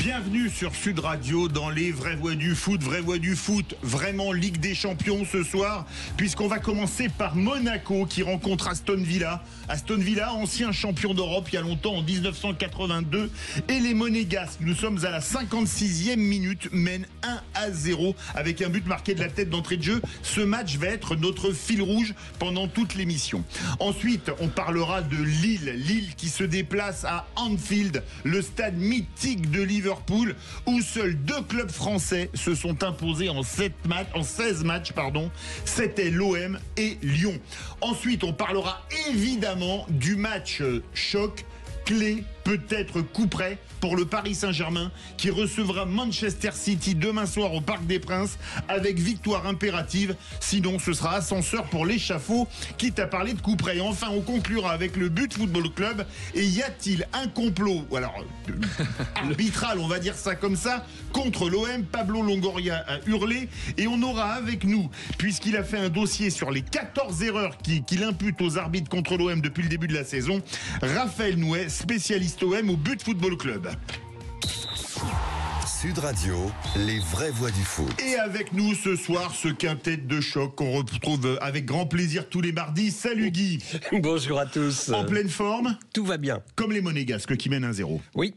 Bienvenue sur Sud Radio dans les vraies voix du foot, vraiment Ligue des Champions ce soir, puisqu'on va commencer par Monaco qui rencontre Aston Villa. Aston Villa, ancien champion d'Europe il y a longtemps, en 1982, et les Monégasques, nous sommes à la 56e minute, mènent 1-0 avec un but marqué de la tête d'entrée de jeu. Ce match va être notre fil rouge pendant toute l'émission. Ensuite, on parlera de Lille qui se déplace à Anfield, le stade mythique de Liverpool, où seuls 2 clubs français se sont imposés en 16 matchs. C'était l'OM et Lyon. Ensuite, on parlera évidemment du match choc, clé, peut-être coup près pour le Paris Saint-Germain qui recevra Manchester City demain soir au Parc des Princes avec victoire impérative. Sinon, ce sera ascenseur pour l'échafaud, quitte à parler de coup près. Enfin, on conclura avec le But Football Club. Et y a-t-il un complot, arbitral, on va dire ça comme ça, contre l'OM? Pablo Longoria a hurlé. Et on aura avec nous, puisqu'il a fait un dossier sur les 14 erreurs qu'il impute aux arbitres contre l'OM depuis le début de la saison, Raphaël Nouet, spécialiste OM au But Football Club. Sud Radio, les vraies voix du foot. Et avec nous ce soir, ce quintet de choc qu'on retrouve avec grand plaisir tous les mardis. Salut Guy. Bonjour à tous. En pleine forme? Tout va bien. Comme les Monégasques qui mènent 1-0. Oui.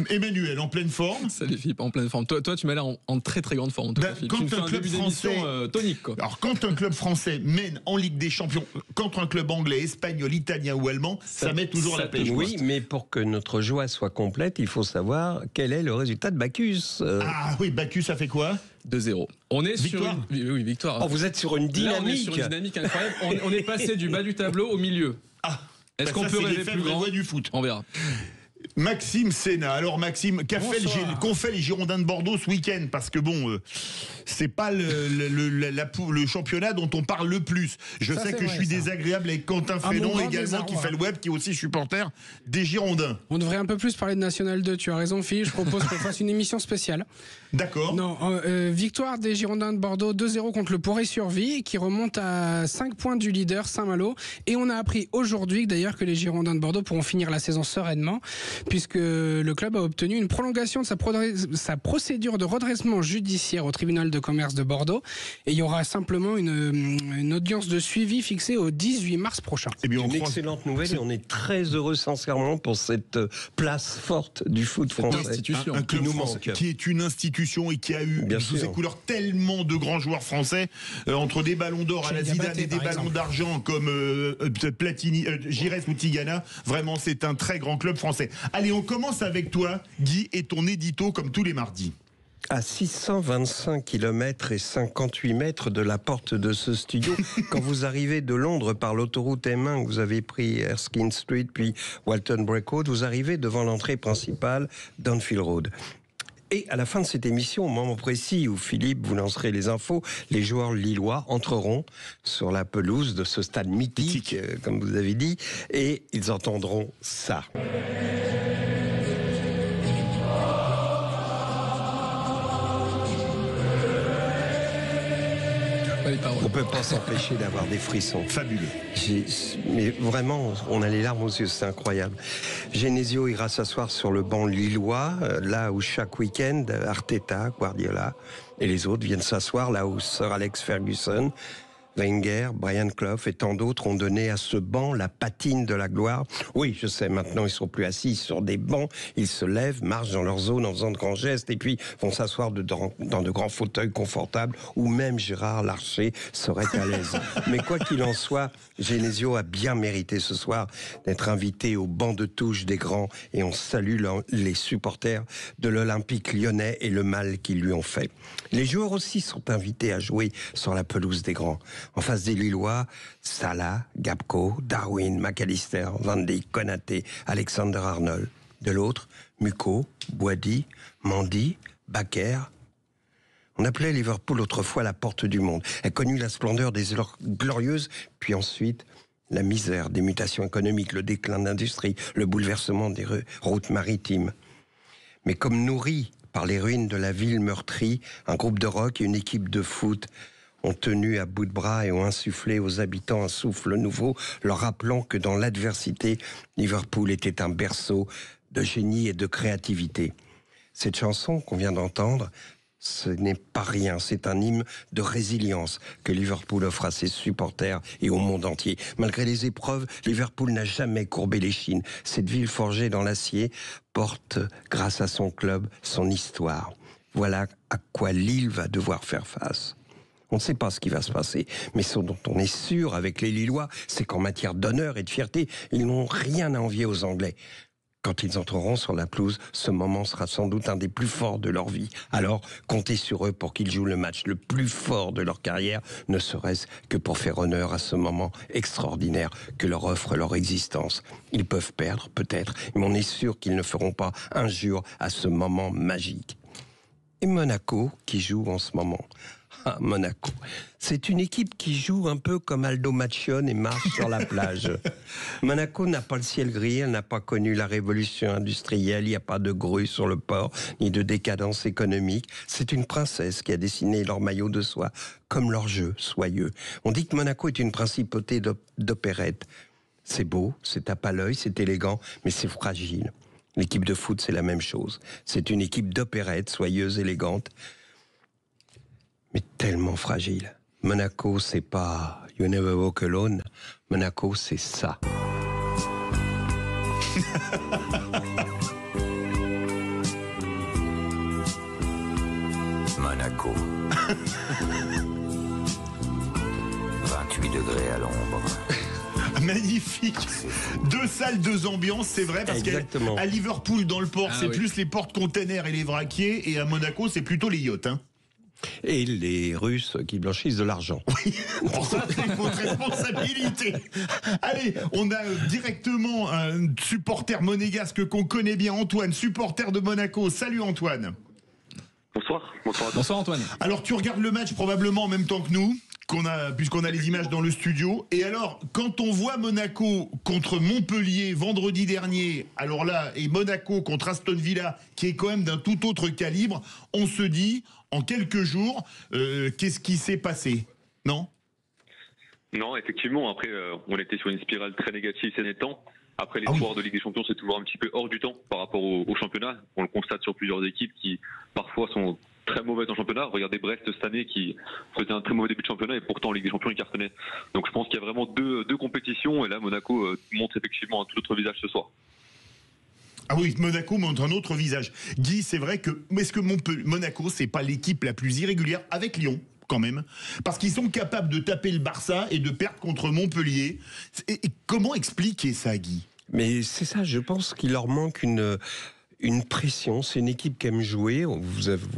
Emmanuel, en pleine forme? Salut Philippe, en pleine forme. Toi tu m'as l'air en très très grande forme. Quand un club français, tonique, quoi. Alors quand un club français mène en Ligue des Champions contre un club anglais, espagnol, italien ou allemand, ça met toujours la pêche. Oui, mais pour que notre joie soit complète, il faut savoir quel est le résultat de Bacchus. Ah oui, Bacchus, ça fait quoi? 2-0. On est victoire. Oui, victoire. Oh, vous êtes sur une dynamique. Là, on est sur une dynamique incroyable. on est passé du bas du tableau au milieu. Est-ce qu'on peut rêver plus grand? Du foot. On verra. Maxime Sénat. Alors Maxime, qu'ont fait les Girondins de Bordeaux ce week-end? Parce que c'est pas le championnat dont on parle le plus. Je sais que je suis désagréable avec Quentin Fredon également, qui fait le web, qui est aussi supporter des Girondins. On devrait un peu plus parler de National 2, tu as raison Philippe, je propose qu'on fasse une émission spéciale. D'accord. Non, victoire des Girondins de Bordeaux 2-0 contre le Poré-sur-Vie, qui remonte à 5 points du leader Saint-Malo. Et on a appris aujourd'hui d'ailleurs que les Girondins de Bordeaux pourront finir la saison sereinement, puisque le club a obtenu une prolongation de sa procédure de redressement judiciaire au tribunal de commerce de Bordeaux. Et il y aura simplement une audience de suivi fixée au 18 mars prochain. C'est une excellente nouvelle et on est très heureux sincèrement pour cette place forte du foot français. Un club nous français, manque. qui est une institution et qui a eu sous ses couleurs tellement de grands joueurs français, entre des ballons d'or à la Zidane et des ballons d'argent comme Platini, Giresse ou Tigana. Vraiment, c'est un très grand club français. Allez, on commence avec toi, Guy, et ton édito comme tous les mardis. À 625 km et 58 mètres de la porte de ce studio, quand vous arrivez de Londres par l'autoroute M1, vous avez pris Erskine Street puis Walton Break Road, vous arrivez devant l'entrée principale d'Anfield Road. Et à la fin de cette émission, au moment précis où Philippe vous lancerez les infos, les joueurs lillois entreront sur la pelouse de ce stade mythique, comme vous avez dit, et ils entendront ça. On ne peut pas s'empêcher d'avoir des frissons. Fabuleux. Mais vraiment, on a les larmes aux yeux, c'est incroyable. Genesio ira s'asseoir sur le banc lillois, là où chaque week-end, Arteta, Guardiola et les autres viennent s'asseoir, là où Sir Alex Ferguson, Wenger, Brian Clough et tant d'autres ont donné à ce banc la patine de la gloire. Oui, je sais, maintenant ils sont plus assis sur des bancs, ils se lèvent, marchent dans leur zone en faisant de grands gestes et puis vont s'asseoir dans de grands fauteuils confortables où même Gérard Larcher serait à l'aise. Mais quoi qu'il en soit, Genesio a bien mérité ce soir d'être invité au banc de touche des grands et on salue les supporters de l'Olympique lyonnais et le mal qu'ils lui ont fait. Les joueurs aussi sont invités à jouer sur la pelouse des grands. En face des Lillois, Salah, Gapco, Darwin, McAllister, Van Dijk, Konaté, Alexander-Arnold. De l'autre, Muko, Boadi, Mendy, Bakker. On appelait Liverpool autrefois la porte du monde. Elle connut la splendeur des heures glorieuses, puis ensuite la misère des mutations économiques, le déclin de l'industrie, le bouleversement des routes maritimes. Mais comme nourris par les ruines de la ville meurtrie, un groupe de rock et une équipe de foot ont tenu à bout de bras et ont insufflé aux habitants un souffle nouveau, leur rappelant que dans l'adversité, Liverpool était un berceau de génie et de créativité. Cette chanson qu'on vient d'entendre, ce n'est pas rien, c'est un hymne de résilience que Liverpool offre à ses supporters et au monde entier. Malgré les épreuves, Liverpool n'a jamais courbé l'échine. Cette ville forgée dans l'acier porte, grâce à son club, son histoire. Voilà à quoi Lille va devoir faire face. On ne sait pas ce qui va se passer, mais ce dont on est sûr avec les Lillois, c'est qu'en matière d'honneur et de fierté, ils n'ont rien à envier aux Anglais. Quand ils entreront sur la pelouse, ce moment sera sans doute un des plus forts de leur vie. Alors, comptez sur eux pour qu'ils jouent le match le plus fort de leur carrière, ne serait-ce que pour faire honneur à ce moment extraordinaire que leur offre leur existence. Ils peuvent perdre, peut-être, mais on est sûr qu'ils ne feront pas injure à ce moment magique. Et Monaco, qui joue en ce moment. Ah, Monaco. C'est une équipe qui joue un peu comme Aldo Macione et marche sur la plage. Monaco n'a pas le ciel gris, elle n'a pas connu la révolution industrielle, il n'y a pas de grue sur le port, ni de décadence économique. C'est une princesse qui a dessiné leur maillot de soie, comme leur jeu soyeux. On dit que Monaco est une principauté d'opérette. C'est beau, c'est tape à l'œil, c'est élégant, mais c'est fragile. L'équipe de foot, c'est la même chose. C'est une équipe d'opérette, soyeuse, élégante, mais tellement fragile. Monaco, c'est pas You Never Walk Alone. Monaco, c'est ça. Monaco. 28 degrés à l'ombre. Magnifique. 2 salles, 2 ambiances, c'est vrai, parce qu'à Liverpool, dans le port, c'est plus les porte-containers et les vraquiers, et à Monaco, c'est plutôt les yachts. Hein. Et les Russes qui blanchissent de l'argent. Oui, pour ça, c'est votre responsabilité. Allez, on a directement un supporter monégasque qu'on connaît bien, Antoine, supporter de Monaco. Salut Antoine. Bonsoir. Bonsoir Antoine. Alors, tu regardes le match probablement en même temps que nous. Puisqu'on a les images dans le studio. Et alors, quand on voit Monaco contre Montpellier vendredi dernier, alors là, et Monaco contre Aston Villa, qui est quand même d'un tout autre calibre, on se dit, en quelques jours, qu'est-ce qui s'est passé? Non ? Non, effectivement, après, on était sur une spirale très négative ces derniers temps. Après, les soirs de Ligue des Champions, c'est toujours un petit peu hors du temps par rapport au championnat. On le constate sur plusieurs équipes qui, parfois, sont très mauvaises en championnat. Regardez Brest cette année qui faisait un très mauvais début de championnat et pourtant en Ligue des Champions, il cartonnait. Donc je pense qu'il y a vraiment deux compétitions et là, Monaco montre effectivement un tout autre visage ce soir. Ah oui, Monaco montre un autre visage. Guy, c'est vrai que... Est-ce que Monaco, c'est pas l'équipe la plus irrégulière avec Lyon quand même, parce qu'ils sont capables de taper le Barça et de perdre contre Montpellier. Et comment expliquer ça, Guy ? Mais c'est ça, je pense qu'il leur manque une pression. C'est une équipe qui aime jouer. Vous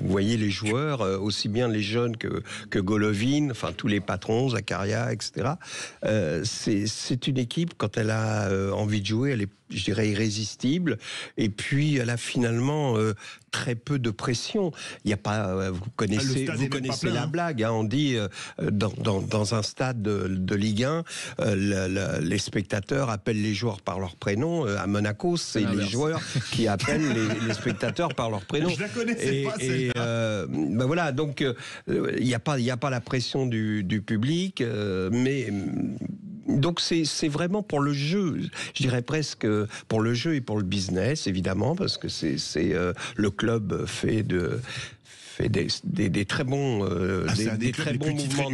voyez les joueurs, aussi bien les jeunes que Golovin, enfin tous les patrons, Zakaria, etc. C'est une équipe, quand elle a envie de jouer, elle est, je dirais, irrésistible. Et puis, elle a finalement très peu de pression. Il n'y a pas, vous connaissez la blague. Hein, on dit dans un stade de Ligue 1, les spectateurs appellent les joueurs par leur prénom. À Monaco, c'est les joueurs qui appellent les spectateurs par leur prénom. Je la connaissais pas celle-là. Ben voilà, donc il n'y a pas la pression du public, mais donc c'est vraiment pour le jeu, je dirais presque pour le jeu et pour le business, évidemment, parce que c'est le club fait des très bons des très bons mouvements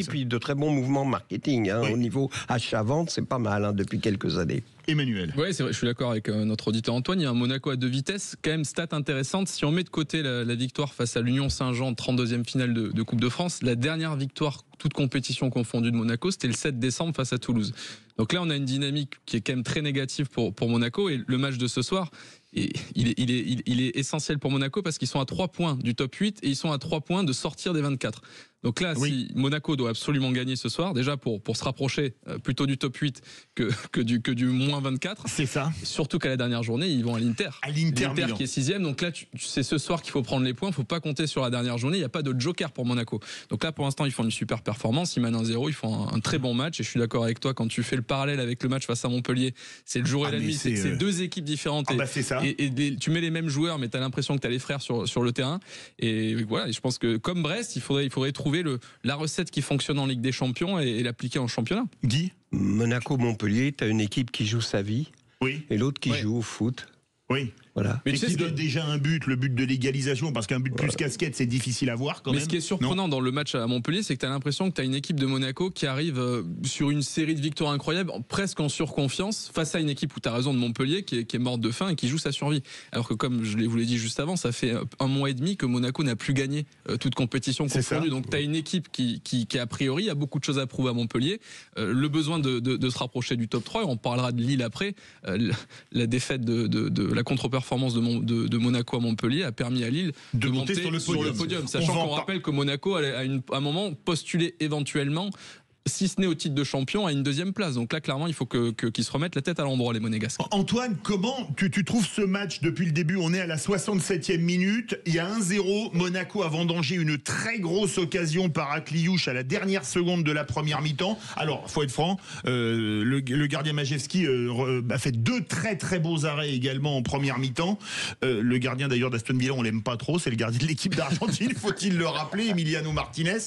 puis de très bons mouvements marketing au niveau achat-vente, c'est pas mal depuis quelques années. Emmanuel. Oui, c'est vrai, je suis d'accord avec notre auditeur Antoine. Il y a un Monaco à 2 vitesses, quand même stat intéressante. Si on met de côté la victoire face à l'Union Saint-Jean, 32e finale de Coupe de France, la dernière victoire, toute compétition confondue de Monaco, c'était le 7 décembre face à Toulouse. Donc là, on a une dynamique qui est quand même très négative pour Monaco. Et le match de ce soir, il est essentiel pour Monaco parce qu'ils sont à 3 points du top 8 et ils sont à 3 points de sortir des 24. Donc là, si Monaco doit absolument gagner ce soir, déjà pour se rapprocher plutôt du top 8 que du moins 24. C'est ça. Et surtout qu'à la dernière journée, ils vont à l'Inter. L'Inter qui est 6e. Donc là, c'est ce soir qu'il faut prendre les points. Il ne faut pas compter sur la dernière journée. Il n'y a pas de joker pour Monaco. Donc là, pour l'instant, ils font une super performance. Ils mènent 1-0. Ils font un très bon match. Et je suis d'accord avec toi, quand tu fais le parallèle avec le match face à Montpellier, c'est le jour et la nuit. C'est 2 équipes différentes. C'est ça. Et tu mets les mêmes joueurs, mais tu as l'impression que tu as les frères sur le terrain. Et voilà, et je pense que comme Brest, il faudrait trouver la recette qui fonctionne en Ligue des Champions et l'appliquer en championnat. Guy ? Monaco-Montpellier, tu as une équipe qui joue sa vie et l'autre qui joue au foot. Oui. Voilà. Mais qui donne déjà un but, le but de l'égalisation, parce qu'un but plus casquette, c'est difficile à voir quand même. Mais ce qui est surprenant dans le match à Montpellier, c'est que tu as l'impression que tu as une équipe de Monaco qui arrive sur une série de victoires incroyables, presque en surconfiance, face à une équipe, où tu as raison, de Montpellier, qui est morte de faim et qui joue sa survie. Alors que, comme je vous l'ai dit juste avant, ça fait 1 mois et demi que Monaco n'a plus gagné toute compétition confondue. Donc tu as une équipe qui a priori a beaucoup de choses à prouver à Montpellier. Le besoin de se rapprocher du top 3, et on parlera de Lille après. La défaite de la contre-performance de Monaco à Montpellier a permis à Lille de monter sur le podium. Sachant qu'on rappelle que Monaco a à un moment postulé éventuellement, si ce n'est au titre de champion, à une 2e place. Donc là, clairement, il faut qu'ils se remettent la tête à l'endroit, les Monégasques. Antoine, comment tu trouves ce match depuis le début? On est à la 67e minute. Il y a 1-0. Monaco a vendangé une très grosse occasion par Akliouche à la dernière seconde de la première mi-temps. Alors, faut être franc, le gardien Majewski a fait 2 très très beaux arrêts également en première mi-temps. Le gardien d'ailleurs d'Aston Villa, on l'aime pas trop. C'est le gardien de l'équipe d'Argentine, faut-il le rappeler, Emiliano Martinez.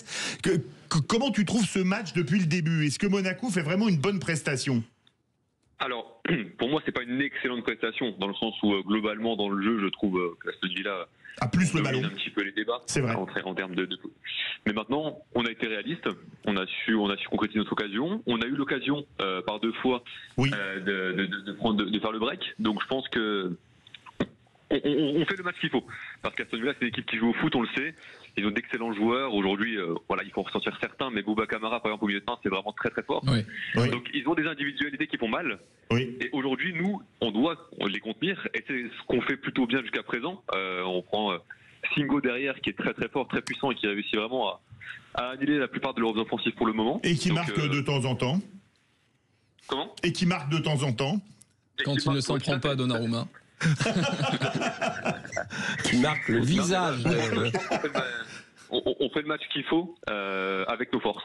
Comment tu trouves ce match depuis le début? Est-ce que Monaco fait vraiment une bonne prestation? Alors, pour moi, c'est pas une excellente prestation, dans le sens où, globalement, dans le jeu, je trouve que Aston Villa a plus le ballon. Un petit peu les débats. C'est vrai. En termes de foot. Mais maintenant, on a été réaliste. On a su concrétiser notre occasion. On a eu l'occasion, par 2 fois, de faire le break. Donc, je pense que on fait le match qu'il faut. Parce qu'Aston Villa, c'est une équipe qui joue au foot, on le sait. Ils ont d'excellents joueurs. Aujourd'hui, il faut en ressortir certains, mais Bouba Kamara, par exemple, au milieu de terrain, c'est vraiment très très fort. Oui. Donc, ils ont des individualités qui font mal. Oui. Et aujourd'hui, nous, on doit les contenir. Et c'est ce qu'on fait plutôt bien jusqu'à présent. On prend Singo derrière, qui est très très fort, très puissant, et qui réussit vraiment à annuler la plupart de leurs offensifs pour le moment. Et qui marque de temps en temps. Comment? Et qui marque de temps en temps. Quand il ne s'en prend pas, Donnarumma. Qui marque le visage. On fait le match qu'il faut avec nos forces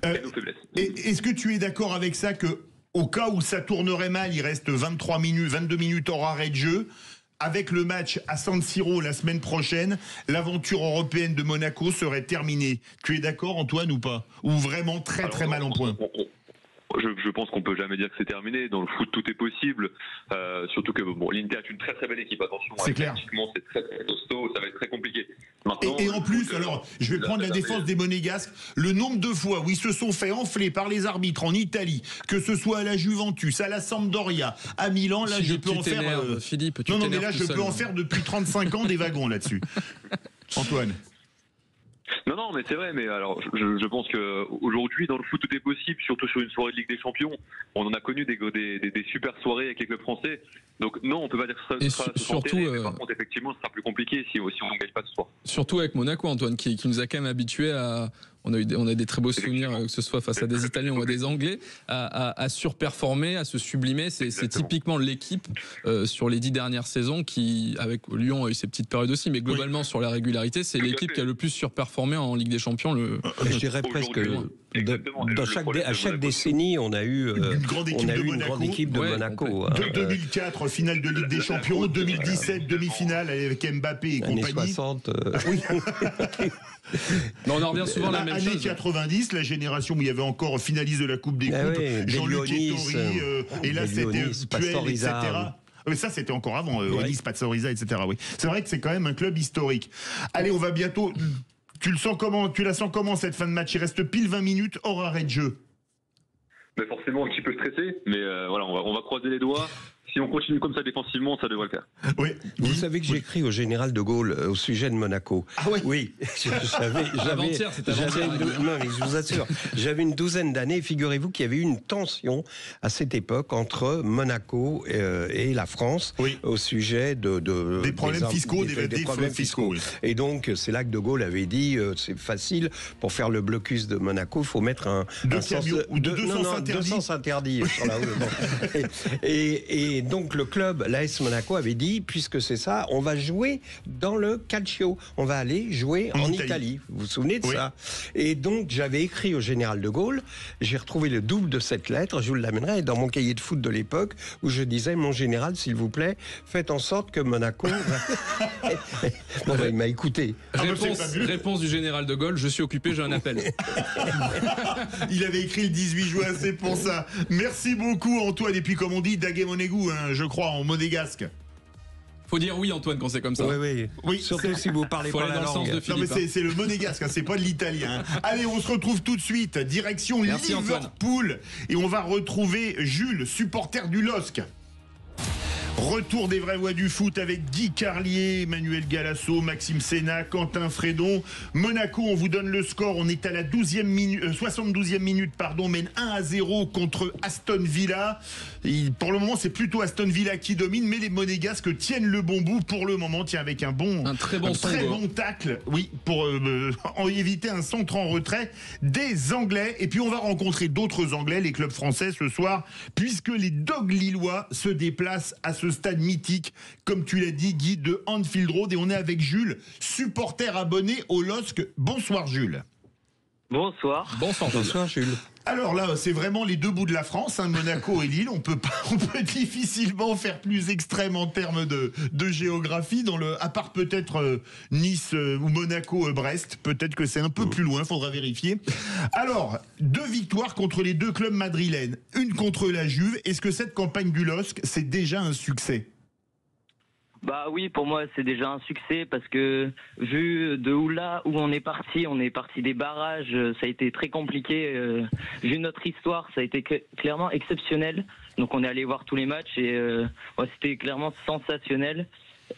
et nos faiblesses. Est-ce que tu es d'accord avec ça, que au cas où ça tournerait mal, il reste 22 minutes hors arrêt de jeu, avec le match à San Siro la semaine prochaine, l'aventure européenne de Monaco serait terminée? Tu es d'accord, Antoine, ou pas? Ou vraiment très très mal en point? Je pense qu'on peut jamais dire que c'est terminé. Dans le foot, tout est possible. Surtout que l'Inter est une très très belle équipe. Attention, c'est clair. C'est très très costaud. Ça va être très compliqué. Maintenant, et en plus, alors, je vais prendre la défense des Monégasques. Le nombre de fois où ils se sont fait enfler par les arbitres en Italie, que ce soit à la Juventus, à la Sampdoria, à Milan, là, Philippe, je peux en faire. Philippe, non, mais là, je peux en faire depuis 35 ans des wagons là-dessus. Antoine. Non, mais c'est vrai. Mais alors, je pense que aujourd'hui, dans le foot, tout est possible. Surtout sur une soirée de Ligue des Champions, on en a connu des super soirées avec les clubs français. Donc non, on peut pas dire que ce sera surtout, mais par contre, effectivement, ce sera plus compliqué si on ne gagne pas ce soir. Surtout avec Monaco, Antoine, qui nous a quand même habitués à. On a des très beaux souvenirs, que ce soit face à des Italiens ou à des Anglais, à surperformer, à se sublimer. C'est typiquement l'équipe sur les 10 dernières saisons qui, avec Lyon, a eu ses petites périodes aussi, mais globalement sur la régularité, c'est l'équipe qui a le plus surperformé en Ligue des Champions. Je dirais presque. À chaque décennie, on a eu une grande équipe de Monaco. 2004, finale de Ligue des Champions. 2017, demi-finale avec Mbappé et compagnie. 60. Mais on en revient souvent à la même chose. Années 90, la génération où il y avait encore finaliste de la Coupe des Coupes, Jean-Luc Ettori, et là c'était Puel, etc. Mais ça, c'était encore avant, Onis, Pazoriza, etc. Oui. C'est vrai que c'est quand même un club historique. Allez, on va bientôt... Tu la sens comment cette fin de match? Il reste pile 20 minutes hors arrêt de jeu. Mais forcément un petit peu stressé, mais on va croiser les doigts. Si on continue comme ça défensivement, ça devrait le faire. Oui. Vous savez que j'ai écrit au général de Gaulle au sujet de Monaco. Ah ouais. Oui. Avant-hier, c'était avant-hier. Non, mais je vous assure, j'avais une douzaine d'années. Figurez-vous qu'il y avait eu une tension à cette époque entre Monaco et la France au sujet des problèmes fiscaux, des problèmes fiscaux. Oui. Et donc, c'est là que de Gaulle avait dit c'est facile, pour faire le blocus de Monaco, il faut mettre deux sens interdits sur la route. Et donc le club, l'AS Monaco, avait dit, puisque c'est ça, on va jouer dans le calcio. On va aller jouer en Italie. Vous vous souvenez de ça? Et donc j'avais écrit au général de Gaulle, j'ai retrouvé le double de cette lettre, je vous l'amènerai dans mon cahier de foot de l'époque, où je disais, mon général, s'il vous plaît, faites en sorte que Monaco... Bon, il m'a écouté. Réponse du général de Gaulle, je suis occupé, j'ai un appel. Il avait écrit le 18 juin, c'est pour ça. Merci beaucoup Antoine, et puis comme on dit, Daguet Monégou, je crois, en monégasque. Faut dire oui, Antoine, quand c'est comme ça. Oui, surtout si vous parlez Faut pas aller la dans le sens langue. de Philippe. Non mais c'est le monégasque, hein, c'est pas de l'italien. Allez, on se retrouve tout de suite, direction Merci, Liverpool, et on va retrouver Jules, supporter du LOSC. Retour des vraies voix du foot avec Guy Carlier, Emmanuel Galasso, Maxime Sénat, Quentin Fredon. Monaco, on vous donne le score. On est à la 72e minute, mène 1-0 contre Aston Villa. Pour le moment, c'est plutôt Aston Villa qui domine, mais les Monégasques tiennent le bon bout pour le moment. Tiens, avec un très bon tacle, oui, pour éviter un centre en retrait des Anglais. Et puis on va rencontrer d'autres Anglais, les clubs français ce soir, puisque les Dogs lillois se déplacent à ce stade mythique, comme tu l'as dit, Guy, de Anfield Road. Et on est avec Jules, supporter abonné au LOSC. Bonsoir Jules. Bonsoir. Bonsoir Jules. Alors là, c'est vraiment les deux bouts de la France, hein, Monaco et Lille. On peut difficilement faire plus extrême en termes de géographie, à part peut-être Nice ou Monaco-Brest. Peut-être que c'est un peu plus loin, faudra vérifier. Alors, 2 victoires contre les 2 clubs madrilènes, une contre la Juve. Est-ce que cette campagne du LOSC, c'est déjà un succès ? Bah oui, pour moi c'est déjà un succès parce que vu où on est parti des barrages, ça a été très compliqué. Vu notre histoire, ça a été clairement exceptionnel. Donc on est allé voir tous les matchs et c'était clairement sensationnel.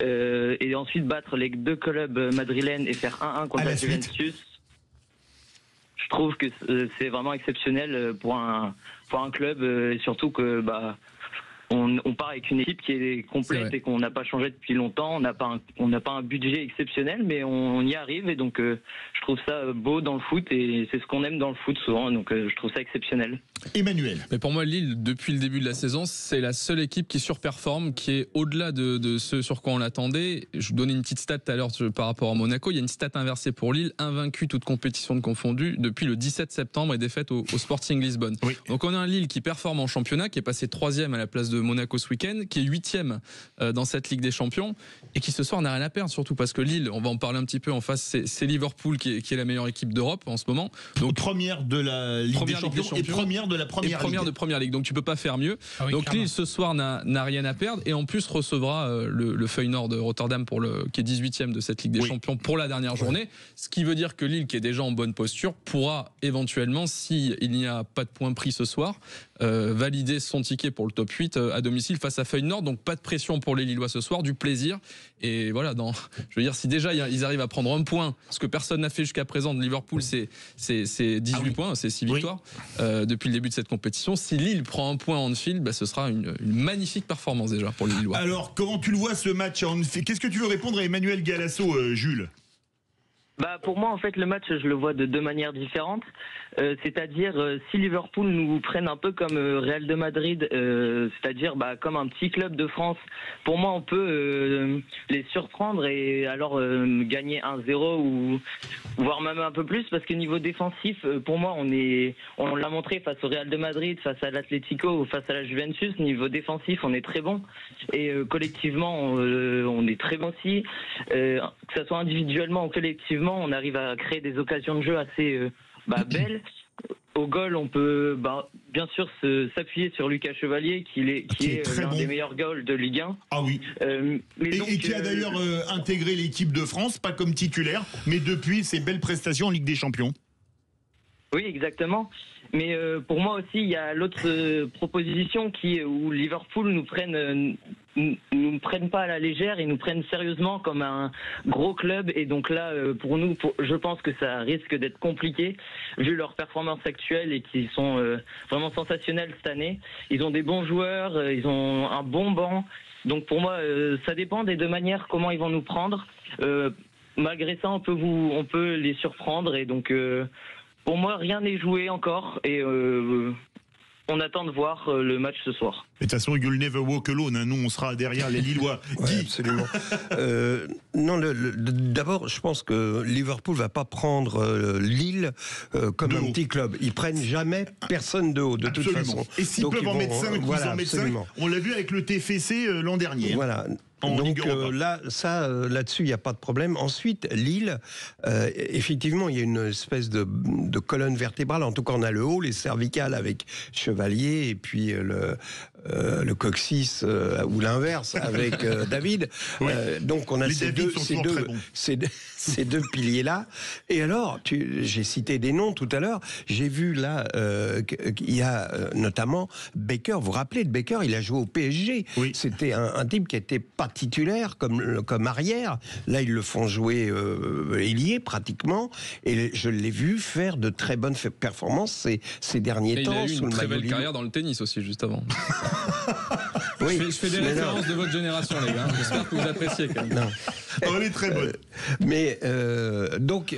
Et ensuite battre les 2 clubs madrilènes et faire 1-1 contre la Juventus. Je trouve que c'est vraiment exceptionnel pour un club et surtout que on part avec une équipe qui est complète et qu'on n'a pas changé depuis longtemps. On n'a pas un budget exceptionnel, mais on y arrive. Et donc, je trouve ça beau dans le foot et c'est ce qu'on aime dans le foot souvent. Donc, je trouve ça exceptionnel. Emmanuel. Mais pour moi, Lille, depuis le début de la saison, c'est la seule équipe qui surperforme, qui est au-delà de ce sur quoi on l'attendait. Je vous donnais une petite stat tout à l'heure par rapport à Monaco. Il y a une stat inversée pour Lille, invaincu toute compétition de confondue depuis le 17 septembre et défaite au Sporting Lisbonne. Oui. Donc on a un Lille qui performe en championnat, qui est passé 3e à la place de Monaco ce week-end, qui est 8e dans cette Ligue des Champions et qui ce soir n'a rien à perdre, surtout parce que Lille, on va en parler un petit peu en face, c'est Liverpool qui est la meilleure équipe d'Europe en ce moment. Donc première de la Ligue des Champions et première de la première Ligue. De première Ligue, donc tu peux pas faire mieux. Ah oui, donc clairement. Lille ce soir n'a rien à perdre et en plus recevra le Feyenoord de Rotterdam qui est 18e de cette Ligue des Champions pour la dernière journée, ce qui veut dire que Lille, qui est déjà en bonne posture, pourra éventuellement, s'il n'y a pas de points pris ce soir, valider son ticket pour le top 8 à domicile face à Feyenoord. Donc pas de pression pour les Lillois ce soir, du plaisir. Et voilà, je veux dire, si déjà ils arrivent à prendre un point, ce que personne n'a fait jusqu'à présent de Liverpool, c'est 18 points, c'est 6 victoires depuis le début de cette compétition. Si Lille prend un point à Anfield, ce sera une magnifique performance déjà pour les Lillois. Alors, comment tu le vois ce match à Anfield ? Qu'est-ce que tu veux répondre à Emmanuel Galasso, Jules ? Pour moi, en fait, le match, je le vois de 2 manières différentes. C'est-à-dire, si Liverpool nous prenne un peu comme Real de Madrid, c'est-à-dire comme un petit club de France, pour moi, on peut les surprendre et alors gagner 1-0 ou voire même un peu plus, parce que niveau défensif, pour moi, on l'a montré face au Real de Madrid, face à l'Atlético ou face à la Juventus. Niveau défensif, on est très bon et collectivement, on est très bon aussi. Que ce soit individuellement ou collectivement, on arrive à créer des occasions de jeu assez belles. Au goal, on peut bien sûr s'appuyer sur Lucas Chevalier, qui est l'un des meilleurs goals de Ligue 1. Ah oui. Et qui a d'ailleurs intégré l'équipe de France, pas comme titulaire, mais depuis ses belles prestations en Ligue des Champions. Oui, exactement. Mais pour moi aussi, il y a l'autre proposition où Liverpool nous prennent pas à la légère et nous prennent sérieusement comme un gros club. Et donc là, pour nous, je pense que ça risque d'être compliqué vu leurs performances actuelles et qui sont vraiment sensationnelles cette année. Ils ont des bons joueurs, ils ont un bon banc. Donc pour moi, ça dépend des 2 manières comment ils vont nous prendre. Malgré ça, on peut les surprendre et donc. Pour moi, rien n'est joué encore et on attend de voir le match ce soir. De toute façon, you'll never walk alone. Nous, on sera derrière les Lillois. Ouais, absolument. Non, d'abord, je pense que Liverpool va pas prendre Lille comme un petit club. Ils prennent jamais personne de haut, de toute façon. Et s'ils peuvent en mettre 5, ils en mettent 5. On l'a vu avec le TFC l'an dernier. Voilà. Donc là-dessus, il n'y a pas de problème. Ensuite, Lille, effectivement, il y a une espèce de colonne vertébrale. En tout cas, on a le haut, les cervicales avec Chevalier, et puis le coccyx ou l'inverse avec David. Oui. Donc on a Les David sont toujours très bons. ces deux piliers-là. Et alors, j'ai cité des noms tout à l'heure. J'ai vu là qu'il y a notamment Baker. Vous vous rappelez de Baker? Il a joué au PSG. Oui. C'était un type qui n'était pas titulaire comme arrière. Là, ils le font jouer ailier pratiquement. Et je l'ai vu faire de très bonnes performances ces derniers temps. Il a eu sous une le très maillot belle carrière dans le tennis aussi, juste avant. Oui, je fais des références de votre génération, les gars. J'espère que vous appréciez quand même. Non. Elle est très bonne. Mais donc,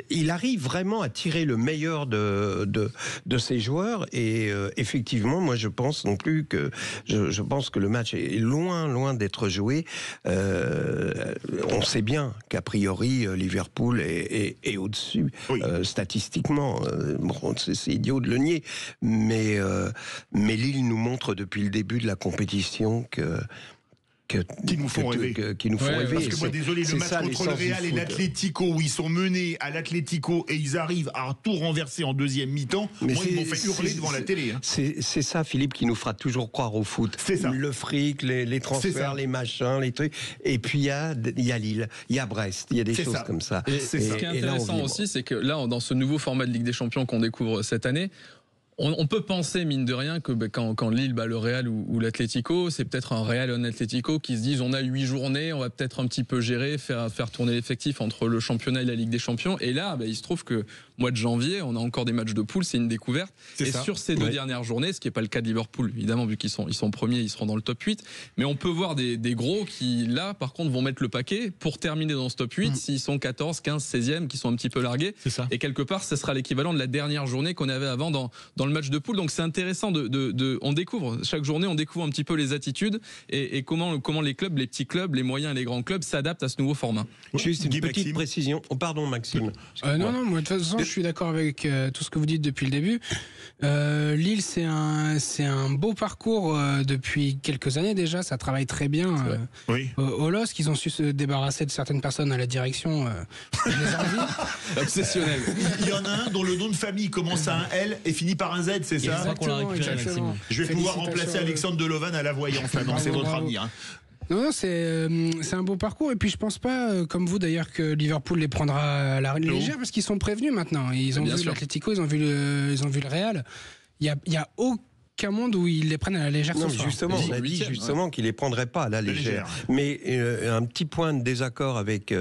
il arrive vraiment à tirer le meilleur de ses joueurs. Et effectivement, moi, je pense non plus que je pense que le match est loin d'être joué. On sait bien qu'a priori Liverpool est au-dessus statistiquement. Bon, c'est idiot de le nier, mais Lille nous montre depuis le début de la compétition qui nous font rêver. Parce que moi, désolé, le match contre le Real et l'Atlético, où ils sont menés à l'Atlético et ils arrivent à tout renverser en deuxième mi-temps, moi, ils m'ont fait hurler devant la télé. Hein. C'est ça, Philippe, qui nous fera toujours croire au foot. C'est ça. Le fric, les transferts, les machins, les trucs. Et puis, il y a Lille, il y a Brest, il y a des choses comme ça. Et ce qui est intéressant aussi, c'est que là, dans ce nouveau format de Ligue des Champions qu'on découvre cette année, on peut penser, mine de rien, que quand Lille bat le Real ou l'Atlético, c'est peut-être un Real ou un Atlético qui se disent on a 8 journées, on va peut-être un petit peu gérer, faire tourner l'effectif entre le championnat et la Ligue des Champions. Et là, il se trouve que mois de janvier, on a encore des matchs de poule, c'est une découverte. Et sur ces deux dernières journées, ce qui n'est pas le cas de Liverpool, évidemment, vu qu'ils sont premiers, ils seront dans le top 8. Mais on peut voir des gros qui, là, par contre, vont mettre le paquet pour terminer dans ce top 8, s'ils sont 14, 15, 16e, qui sont un petit peu largués. Et quelque part, ce sera l'équivalent de la dernière journée qu'on avait avant dans le match de poule. Donc c'est intéressant on découvre chaque journée, on découvre un petit peu les attitudes et comment les clubs, les petits clubs, les moyens et les grands clubs s'adaptent à ce nouveau format. Juste une petite précision. Oh, pardon, Maxime. Non, moi de toute façon, je suis d'accord avec tout ce que vous dites depuis le début. Lille, c'est un beau parcours depuis quelques années déjà. Ça travaille très bien au LOSC. Ils ont su se débarrasser de certaines personnes à la direction. Les envies. Obsessionnel. Il y en a un dont le nom de famille commence à un L et finit par un Z, c'est ça? Exactement. Je vais pouvoir remplacer Alexandre Delovan à la voyance, donc c'est votre avenir. Hein. Non, c'est un beau parcours. Et puis je pense pas, comme vous d'ailleurs, que Liverpool les prendra à la légère parce qu'ils sont prévenus maintenant. Ils ont vu l'Atlético, ils ont vu le Real. Il y a aucun monde où ils les prennent à la légère. Non, justement, on a dit justement qu'ils les prendraient pas à la légère. Mais un petit point de désaccord avec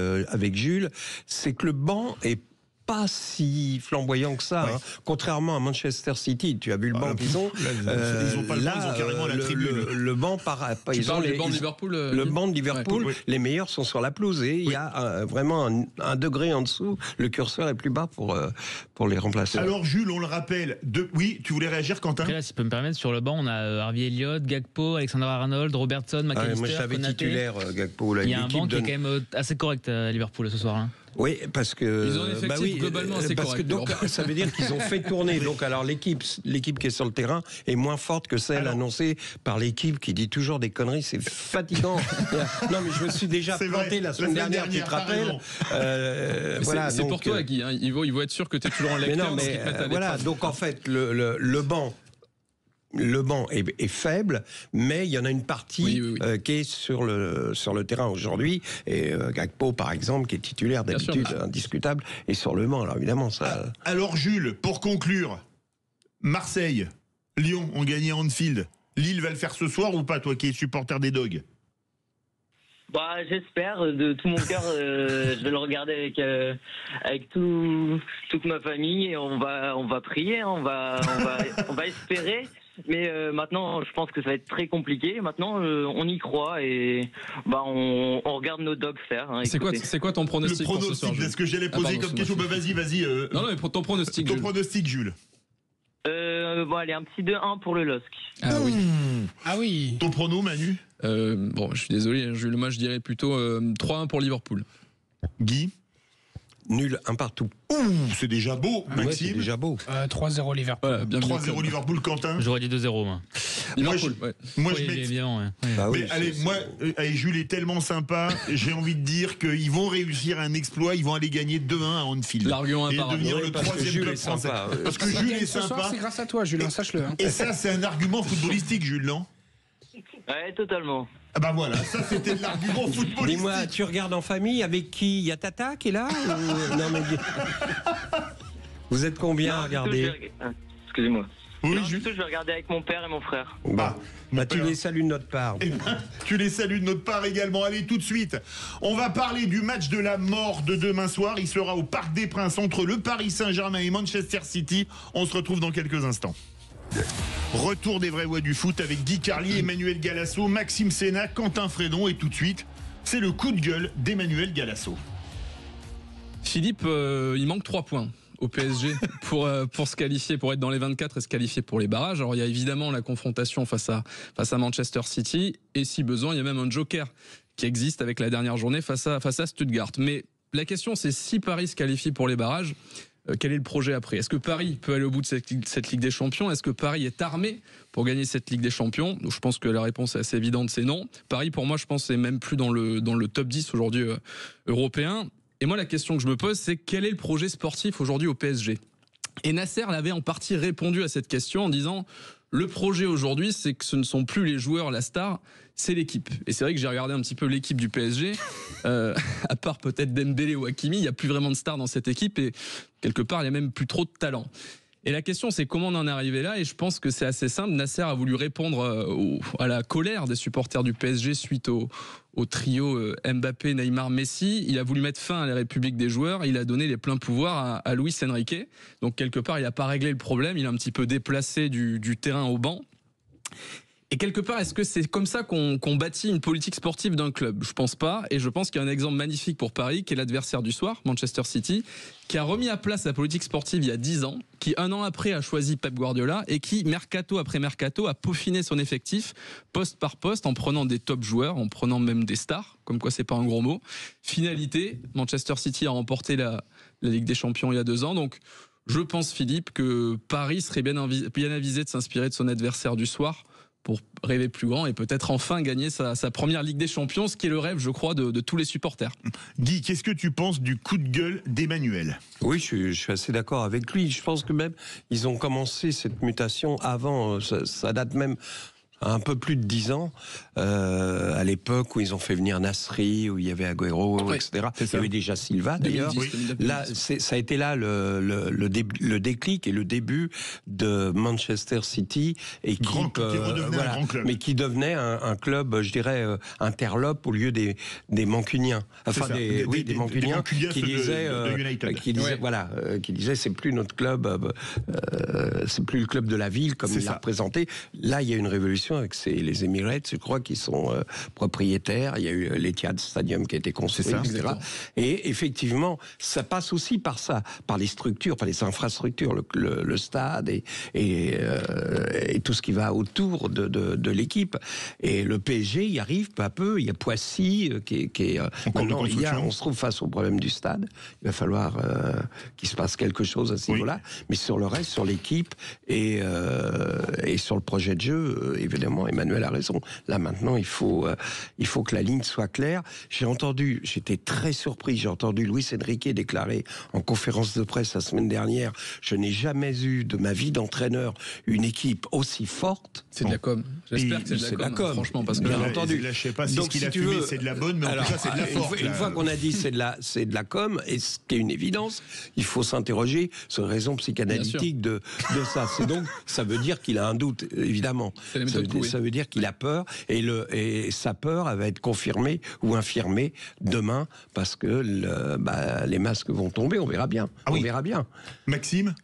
Jules, c'est que le banc est pas si flamboyant que ça. Hein. Contrairement à Manchester City, tu as vu le banc qu'ils ont. Ils ont pas le banc, ils ont carrément la tribune. Le banc ils ont le banc de Liverpool. Le banc de Liverpool, les meilleurs sont sur la pelouse et il y a vraiment un degré en dessous. Le curseur est plus bas pour les remplacer. Alors Jules, on le rappelle. Oui, tu voulais réagir, Quentin? Après, là, si je peux me permettre, sur le banc, on a Harvey Elliott, Gakpo, Alexander-Arnold, Robertson, McAllister, moi je l'avais Konaté. titulaire, Gakpo. Il y a un banc qui est quand même assez correct à Liverpool ce soir. Hein. Oui, parce que ils ont un effectif globalement assez correct. Donc ça veut dire qu'ils ont fait tourner. Donc alors l'équipe qui est sur le terrain est moins forte que celle annoncée par l'équipe qui dit toujours des conneries. C'est fatigant. Non mais je me suis déjà planté la semaine dernière. Tu te rappelles C'est pour toi, Guy. Hein. Il faut être sûr que tu es toujours en lecteur. Voilà. Donc en fait le banc est faible, mais il y en a une partie qui est sur le terrain aujourd'hui. Et Gakpo, par exemple, qui est titulaire d'habitude, indiscutable, est sur le banc. Alors évidemment, ça. Alors Jules, pour conclure, Marseille, Lyon ont gagné à Anfield. Lille va le faire ce soir ou pas, toi qui es supporter des Dogs? J'espère de tout mon cœur. Je vais le regarder avec toute ma famille et on va prier, on va espérer. Mais maintenant, je pense que ça va être très compliqué. Maintenant, on y croit et on regarde nos Dogs faire. Hein, c'est quoi ton pronostic? Le pronostic, pour ce soir, c'est ce que j'allais poser comme question. Vas-y. Non, mais pour ton pronostic. Ton pronostic, Jules. Allez, un petit 2-1 pour le LOSC. Ah oui. Ton prono, Manu? Je suis désolé, Jules, moi je dirais plutôt 3-1 pour Liverpool. Guy? Nul, un partout. C'est déjà beau, Maxime. C'est déjà beau. 3-0 Liverpool. 3-0 Liverpool, Quentin. J'aurais dit 2-0, moi. Moi, je mets. Jules est tellement sympa, j'ai envie de dire qu'ils vont réussir un exploit, ils vont aller gagner 2-1 à Anfield. L'argument et devenir le troisième club français. Parce que Jules est sympa. C'est grâce à toi, Jules, sache-le. Et ça, c'est un argument footballistique, Jules, non? Ouais, totalement. Ah bah voilà, ça c'était de l'argument footballistique. Dis-moi, tu regardes en famille avec qui? Il y a Tata qui est là ou... Non mais... Vous êtes combien à regarder? Excusez-moi. Oui, Non, du tout, je vais regarder avec mon père et mon frère. Tu les salues de notre part. Eh ben, tu les salues de notre part également. Allez, tout de suite, on va parler du match de la mort de demain soir. Il sera au Parc des Princes entre le Paris Saint-Germain et Manchester City. On se retrouve dans quelques instants. Retour des vraies voix du foot avec Guy Carlier, Emmanuel Galasso, Maxime Sénat, Quentin Fredon. Et tout de suite, c'est le coup de gueule d'Emmanuel Galasso. Philippe, il manque 3 points au PSG pour se qualifier, pour être dans les 24 et se qualifier pour les barrages. Alors il y a évidemment la confrontation face à Manchester City, et si besoin, il y a même un joker qui existe avec la dernière journée face à Stuttgart. Mais la question, c'est si Paris se qualifie pour les barrages, quel est le projet après? Est-ce que Paris peut aller au bout de cette Ligue des Champions? Est-ce que Paris est armé pour gagner cette Ligue des Champions? Je pense que la réponse est assez évidente, c'est non. Paris, pour moi, je pense, c'est même plus dans le top 10 aujourd'hui européen. Et moi, la question que je me pose, c'est quel est le projet sportif aujourd'hui au PSG? Et Nasser l'avait en partie répondu à cette question en disant le projet aujourd'hui, c'est que ce ne sont plus les joueurs, la star, c'est l'équipe. Et c'est vrai que j'ai regardé un petit peu l'équipe du PSG. À part peut-être Dembélé ou Hakimi, il n'y a plus vraiment de stars dans cette équipe et quelque part, il n'y a même plus trop de talent. Et la question, c'est comment on en est arrivé là? Et je pense que c'est assez simple. Nasser a voulu répondre à la colère des supporters du PSG suite au trio Mbappé, Neymar, Messi. Il a voulu mettre fin à la République des joueurs. Il a donné les pleins pouvoirs à Luis Enrique. Donc quelque part, il n'a pas réglé le problème. Il a un petit peu déplacé du terrain au banc. Et quelque part, est-ce que c'est comme ça qu'on bâtit une politique sportive d'un club? Je pense pas. Et je pense qu'il y a un exemple magnifique pour Paris, qui est l'adversaire du soir, Manchester City, qui a remis à place la politique sportive il y a 10 ans, qui 1 an après a choisi Pep Guardiola et qui, mercato après mercato, a peaufiné son effectif poste par poste en prenant des top joueurs, en prenant même des stars, comme quoi c'est pas un gros mot. Finalité, Manchester City a remporté la Ligue des Champions il y a 2 ans. Donc, je pense, Philippe, que Paris serait bien avisé de s'inspirer de son adversaire du soir pour rêver plus grand et peut-être enfin gagner sa première Ligue des Champions, ce qui est le rêve, je crois, de tous les supporters. Guy, qu'est-ce que tu penses du coup de gueule d'Emmanuel? Oui, je suis assez d'accord avec lui. Je pense que même, ils ont commencé cette mutation avant, ça date même un peu plus de 10 ans, à l'époque où ils ont fait venir Nasri, où il y avait Agüero, oui, etc. Il y avait déjà Silva, d'ailleurs. Là, ça a été là le déclic et le début de Manchester City, équipe, voilà, mais qui devenait un club, je dirais, interlope au lieu des Mancuniens. Enfin, des Mancuniens qui disaient, voilà, qui disaient, c'est plus notre club, c'est plus le club de la ville comme il l'a représenté. Là, il y a une révolution avec les Emirates, je crois, qui sont propriétaires. Il y a eu l'Etihad Stadium qui a été construit, etc. Et effectivement, ça passe aussi par ça, par les structures, par les infrastructures, le stade et tout ce qui va autour de l'équipe. Et le PSG y arrive peu à peu. Il y a Poissy qui est maintenant, on se trouve face au problème du stade. Il va falloir qu'il se passe quelque chose à ce niveau-là. Mais sur le reste, sur l'équipe et sur le projet de jeu, évidemment, Emmanuel a raison. Là, maintenant, il faut que la ligne soit claire. J'étais très surpris, j'ai entendu Luis Enrique déclarer en conférence de presse la semaine dernière, je n'ai jamais eu de ma vie d'entraîneur une équipe aussi forte. C'est de la com. J'espère que c'est de la com, franchement, parce que j'ai entendu. Je sais pas si ce qu'il a fumé, c'est de la bonne, mais en tout cas, c'est de la forte. Une fois qu'on a dit c'est de la com, et ce qui est une évidence, il faut s'interroger sur les raisons psychanalytiques de ça. Donc, ça veut dire qu'il a un doute, évidemment. Ça veut dire qu'il a peur, et sa peur elle va être confirmée ou infirmée demain, parce que les masques vont tomber, on verra bien. On verra bien. Maxime ?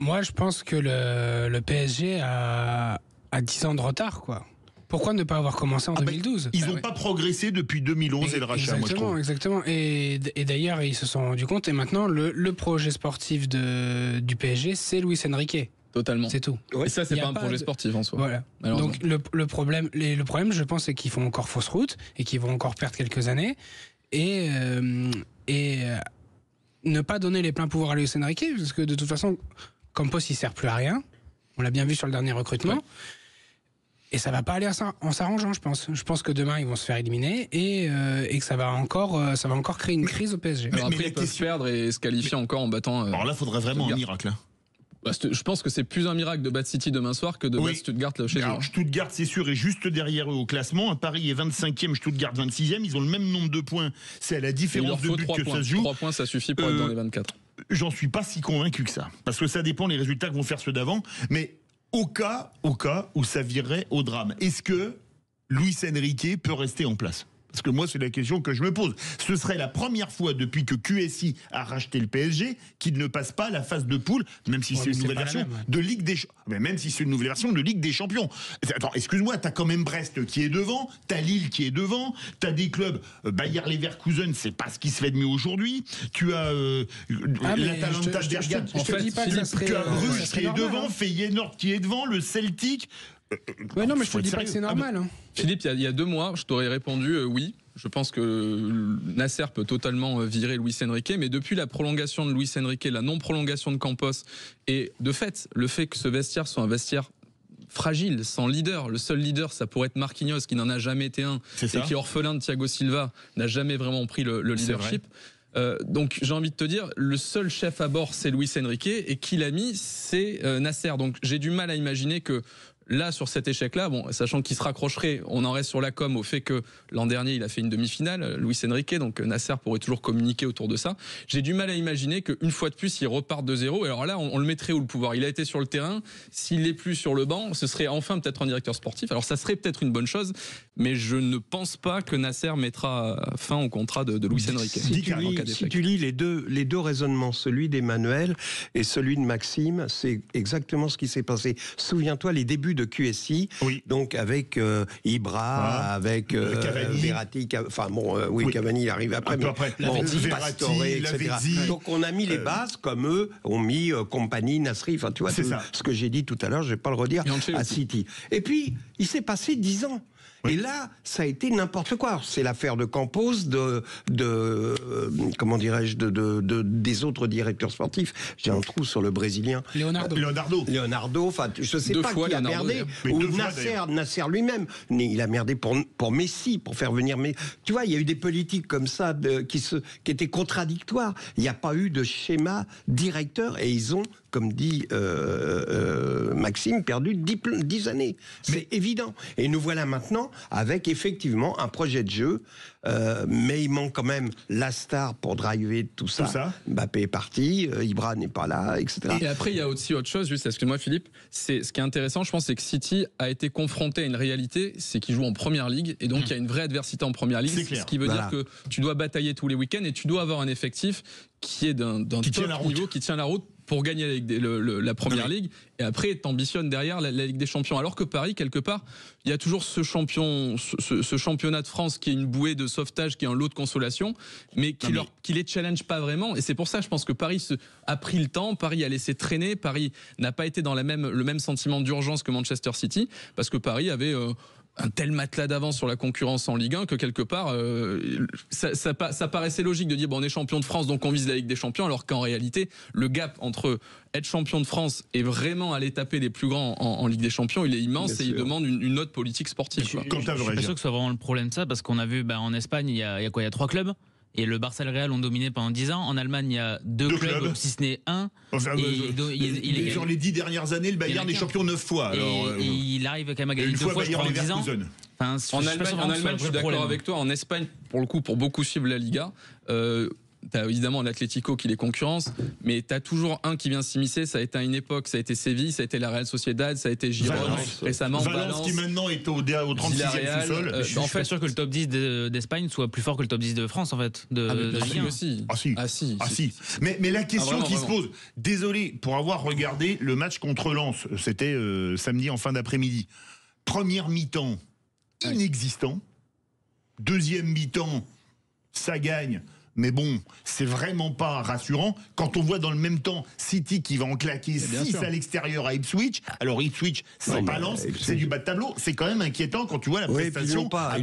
Moi, je pense que le PSG a 10 ans de retard, quoi. Pourquoi ne pas avoir commencé en 2012 Ils n'ont pas progressé depuis 2011 et le rachat, moi je trouve. Exactement. Et d'ailleurs, ils se sont rendus compte, et maintenant, le projet sportif du PSG, c'est Luis Enrique. Totalement. C'est tout. Et ça, c'est pas un projet sportif en soi. Voilà. Donc le problème, je pense, c'est qu'ils font encore fausse route et qu'ils vont encore perdre quelques années. Et ne pas donner les pleins pouvoirs à Luis Enrique, parce que de toute façon, Campos, il sert plus à rien. On l'a bien vu sur le dernier recrutement. Ouais. Et ça va pas aller en s'arrangeant, je pense. Je pense que demain, ils vont se faire éliminer et que ça va encore créer une crise au PSG. Alors après, ils peuvent perdre et se qualifier encore en battant... Alors là, il faudrait vraiment un miracle. Je pense que c'est plus un miracle de battre City demain soir que de battre Stuttgart chez eux. Alors, Stuttgart, c'est sûr, est juste derrière eux au classement. Paris est 25e, Stuttgart 26e. Ils ont le même nombre de points. C'est à la différence de but que ça se joue. 3 points, ça suffit pour être dans les 24. J'en suis pas si convaincu que ça. Parce que ça dépend des résultats que vont faire ceux d'avant. Mais au cas où ça virerait au drame, est-ce que Luis Enrique peut rester en place ? Parce que moi, c'est la question que je me pose. Ce serait la première fois depuis que QSI a racheté le PSG qu'il ne passe pas la phase de poule, même si c'est une nouvelle version de Ligue des Champions. Même si c'est une nouvelle version de Ligue des Champions. Attends, excuse-moi, t'as quand même Brest qui est devant, t'as Lille qui est devant, t'as des clubs, Bayer Leverkusen, c'est pas ce qui se fait de mieux aujourd'hui. Tu as l'Atalanta Bergame. En fait, tu as Bruges qui est devant, Feyenoord qui est devant, le Celtic. Ouais, non, mais je te dis pas que c'est normal. Philippe, il y a 2 mois, je t'aurais répondu oui. Je pense que Nasser peut totalement virer Luis Enrique, mais depuis la prolongation de Luis Enrique, la non-prolongation de Campos, et de fait, le fait que ce vestiaire soit un vestiaire fragile, sans leader. Le seul leader, ça pourrait être Marquinhos, qui n'en a jamais été un, et qui est orphelin de Thiago Silva, n'a jamais vraiment pris le leadership. Donc j'ai envie de te dire, le seul chef à bord, c'est Luis Enrique, et qui l'a mis, c'est Nasser. Donc j'ai du mal à imaginer que là, sur cet échec-là, bon, sachant qu'il se raccrocherait, on en reste sur la com au fait que l'an dernier, il a fait une demi-finale, Luis Enrique, donc Nasser pourrait toujours communiquer autour de ça. J'ai du mal à imaginer qu'une fois de plus, il reparte de zéro. Et alors là, on le mettrait où le pouvoir ? Il a été sur le terrain. S'il n'est plus sur le banc, ce serait enfin peut-être un directeur sportif. Alors ça serait peut-être une bonne chose, mais je ne pense pas que Nasser mettra fin au contrat de Luis Enrique. Si tu lis les deux raisonnements, celui d'Emmanuel et celui de Maxime, c'est exactement ce qui s'est passé. Souviens-toi, les débuts de QSI, donc avec Ibra, avec Verratti, Cavani il arrive après, Pastore, etc. Donc on a mis les bases comme eux ont mis Compagnie, Nasri, enfin tu vois, ce que j'ai dit tout à l'heure, je vais pas le redire, à City. Et puis, il s'est passé 10 ans. Et là, ça a été n'importe quoi. C'est l'affaire de Campos, comment dirais-je, des autres directeurs sportifs. J'ai un trou sur le Brésilien. Leonardo. Enfin, je sais pas qui a merdé. Ou Nasser lui-même. Il a merdé pour Messi, pour faire venir. Mais tu vois, il y a eu des politiques comme ça qui étaient contradictoires. Il n'y a pas eu de schéma directeur et ils ont, comme dit Maxime, perdu 10 années. C'est évident. Et nous voilà maintenant avec effectivement un projet de jeu, mais il manque quand même la star pour driver tout ça. Mbappé est parti, Ibra n'est pas là, etc. Et après, il y a aussi autre chose, juste, excuse-moi Philippe, ce qui est intéressant, je pense, c'est que City a été confronté à une réalité, c'est qu'il joue en Première Ligue, et donc il y a une vraie adversité en Première Ligue, ce qui veut dire que tu dois batailler tous les week-ends, et tu dois avoir un effectif qui est d'un top niveau, qui tient la route, pour gagner la Première Ligue, et après t'ambitionnes derrière la Ligue des Champions. Alors que Paris, quelque part, il y a toujours ce championnat de France qui est une bouée de sauvetage, qui est un lot de consolation, mais qui les challenge pas vraiment. Et c'est pour ça, je pense que Paris a pris le temps, Paris a laissé traîner, Paris n'a pas été dans le même sentiment d'urgence que Manchester City, parce que Paris avait un tel matelas d'avance sur la concurrence en Ligue 1 que quelque part ça paraissait logique de dire bon, on est champion de France donc on vise la Ligue des Champions, alors qu'en réalité le gap entre être champion de France et vraiment aller taper les plus grands en Ligue des Champions, il est immense. Bien et sûr. Il demande une autre politique sportive. Je suis pas sûr que ce soit vraiment le problème de ça, parce qu'on a vu en Espagne il y a 3 clubs. Et le Barça et le Real ont dominé pendant 10 ans. En Allemagne, il y a 2 clubs, si ce n'est un. Sur les 10 dernières années, le Bayern est champion 9 fois. Alors, et il arrive quand même à gagner 2 fois pendant 10 ans. En Allemagne, je suis d'accord avec toi. En Espagne, pour le coup, pour beaucoup suivre la Liga, t'as évidemment l'Atlético qui les concurrence, mais t'as toujours un qui vient s'immiscer. Ça a été à une époque, ça a été Séville, ça a été la Real Sociedad, ça a été Girona, récemment Valence qui maintenant est au 36e sous-sol. Je suis pas sûr que le top 10 d'Espagne soit plus fort que le top 10 de France, en fait. Aussi. Si. Mais la question qui se pose, désolé, pour avoir regardé le match contre Lens, c'était samedi en fin d'après-midi. Première mi-temps, inexistant. Deuxième mi-temps, ça gagne. Mais bon, c'est vraiment pas rassurant quand on voit dans le même temps City qui va en claquer 6 à l'extérieur à Ipswich. Alors Ipswich, c'est pas Lens, c'est du bas de tableau. C'est quand même inquiétant quand tu vois la prestation. Ils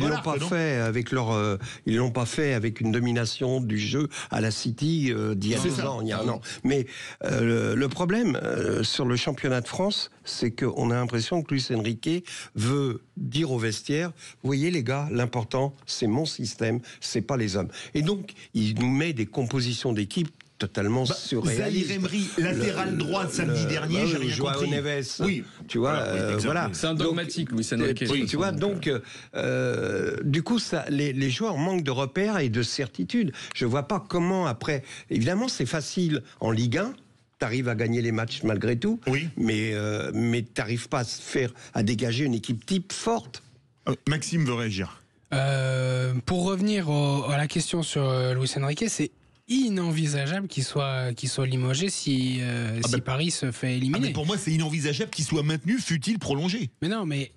l'ont pas fait avec une domination du jeu à la City d'il y a 2 ans, il y a un an. Mais le problème sur le championnat de France, c'est qu'on a l'impression que Luis Enrique veut dire au vestiaire, vous voyez les gars, l'important c'est mon système, c'est pas les hommes. Et donc il nous met des compositions d'équipe totalement surréaliste. Zahir Emery, latéral droit samedi dernier, j'ai rien compris. Neves, oui, tu vois, voilà. C'est un dogmatique, Luis Enrique. Oui, tu vois, donc, du coup, les joueurs manquent de repères et de certitude. Je vois pas comment après. Évidemment, c'est facile en Ligue 1. T'arrives à gagner les matchs malgré tout, oui. mais t'arrives pas à dégager une équipe type forte. Maxime veut réagir. Pour revenir à la question sur Luis Enrique, c'est inenvisageable qu'il soit limogé si Paris se fait éliminer. Mais pour moi, c'est inenvisageable qu'il soit maintenu, fût-il prolongé. Mais non, mais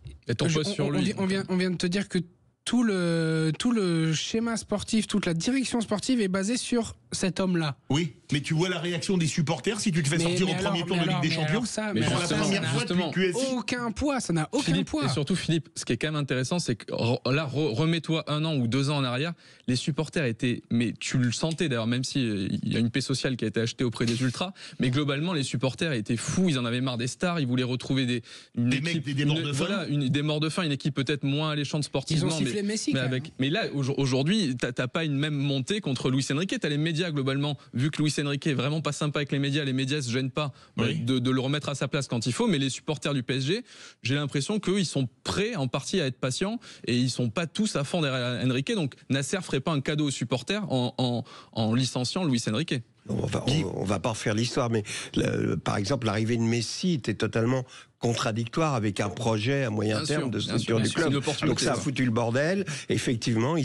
on vient de te dire que tout le schéma sportif, toute la direction sportive est basée sur cet homme-là. Oui, mais tu vois la réaction des supporters si tu te fais sortir au premier tour de Ligue des Champions. Mais pour la première fois depuis QSI. Aucun poids, ça n'a aucun poids. Et surtout, Philippe, ce qui est quand même intéressant, c'est que là, remets-toi 1 an ou 2 ans en arrière, les supporters étaient, mais tu le sentais d'ailleurs, même s'il y a une paix sociale qui a été achetée auprès des ultras, mais globalement, les supporters étaient fous, ils en avaient marre des stars, ils voulaient retrouver des morts de faim. Voilà, des morts de faim, une équipe peut-être moins alléchante sportivement. Ils ont sifflé Messi. Mais là, aujourd'hui, t'as pas une même montée contre Luis Enrique, t'as les médias globalement, vu que Luis Enrique est vraiment pas sympa avec les médias se gênent pas de le remettre à sa place quand il faut, mais les supporters du PSG, j'ai l'impression qu'eux, ils sont prêts en partie à être patients et ils sont pas tous à fond derrière Enrique, donc Nasser ferait pas un cadeau aux supporters en licenciant Luis Enrique. On va pas refaire l'histoire, mais par exemple, l'arrivée de Messi était totalement contradictoire avec un projet à moyen terme de structure du club. Donc ça a foutu le bordel. Effectivement,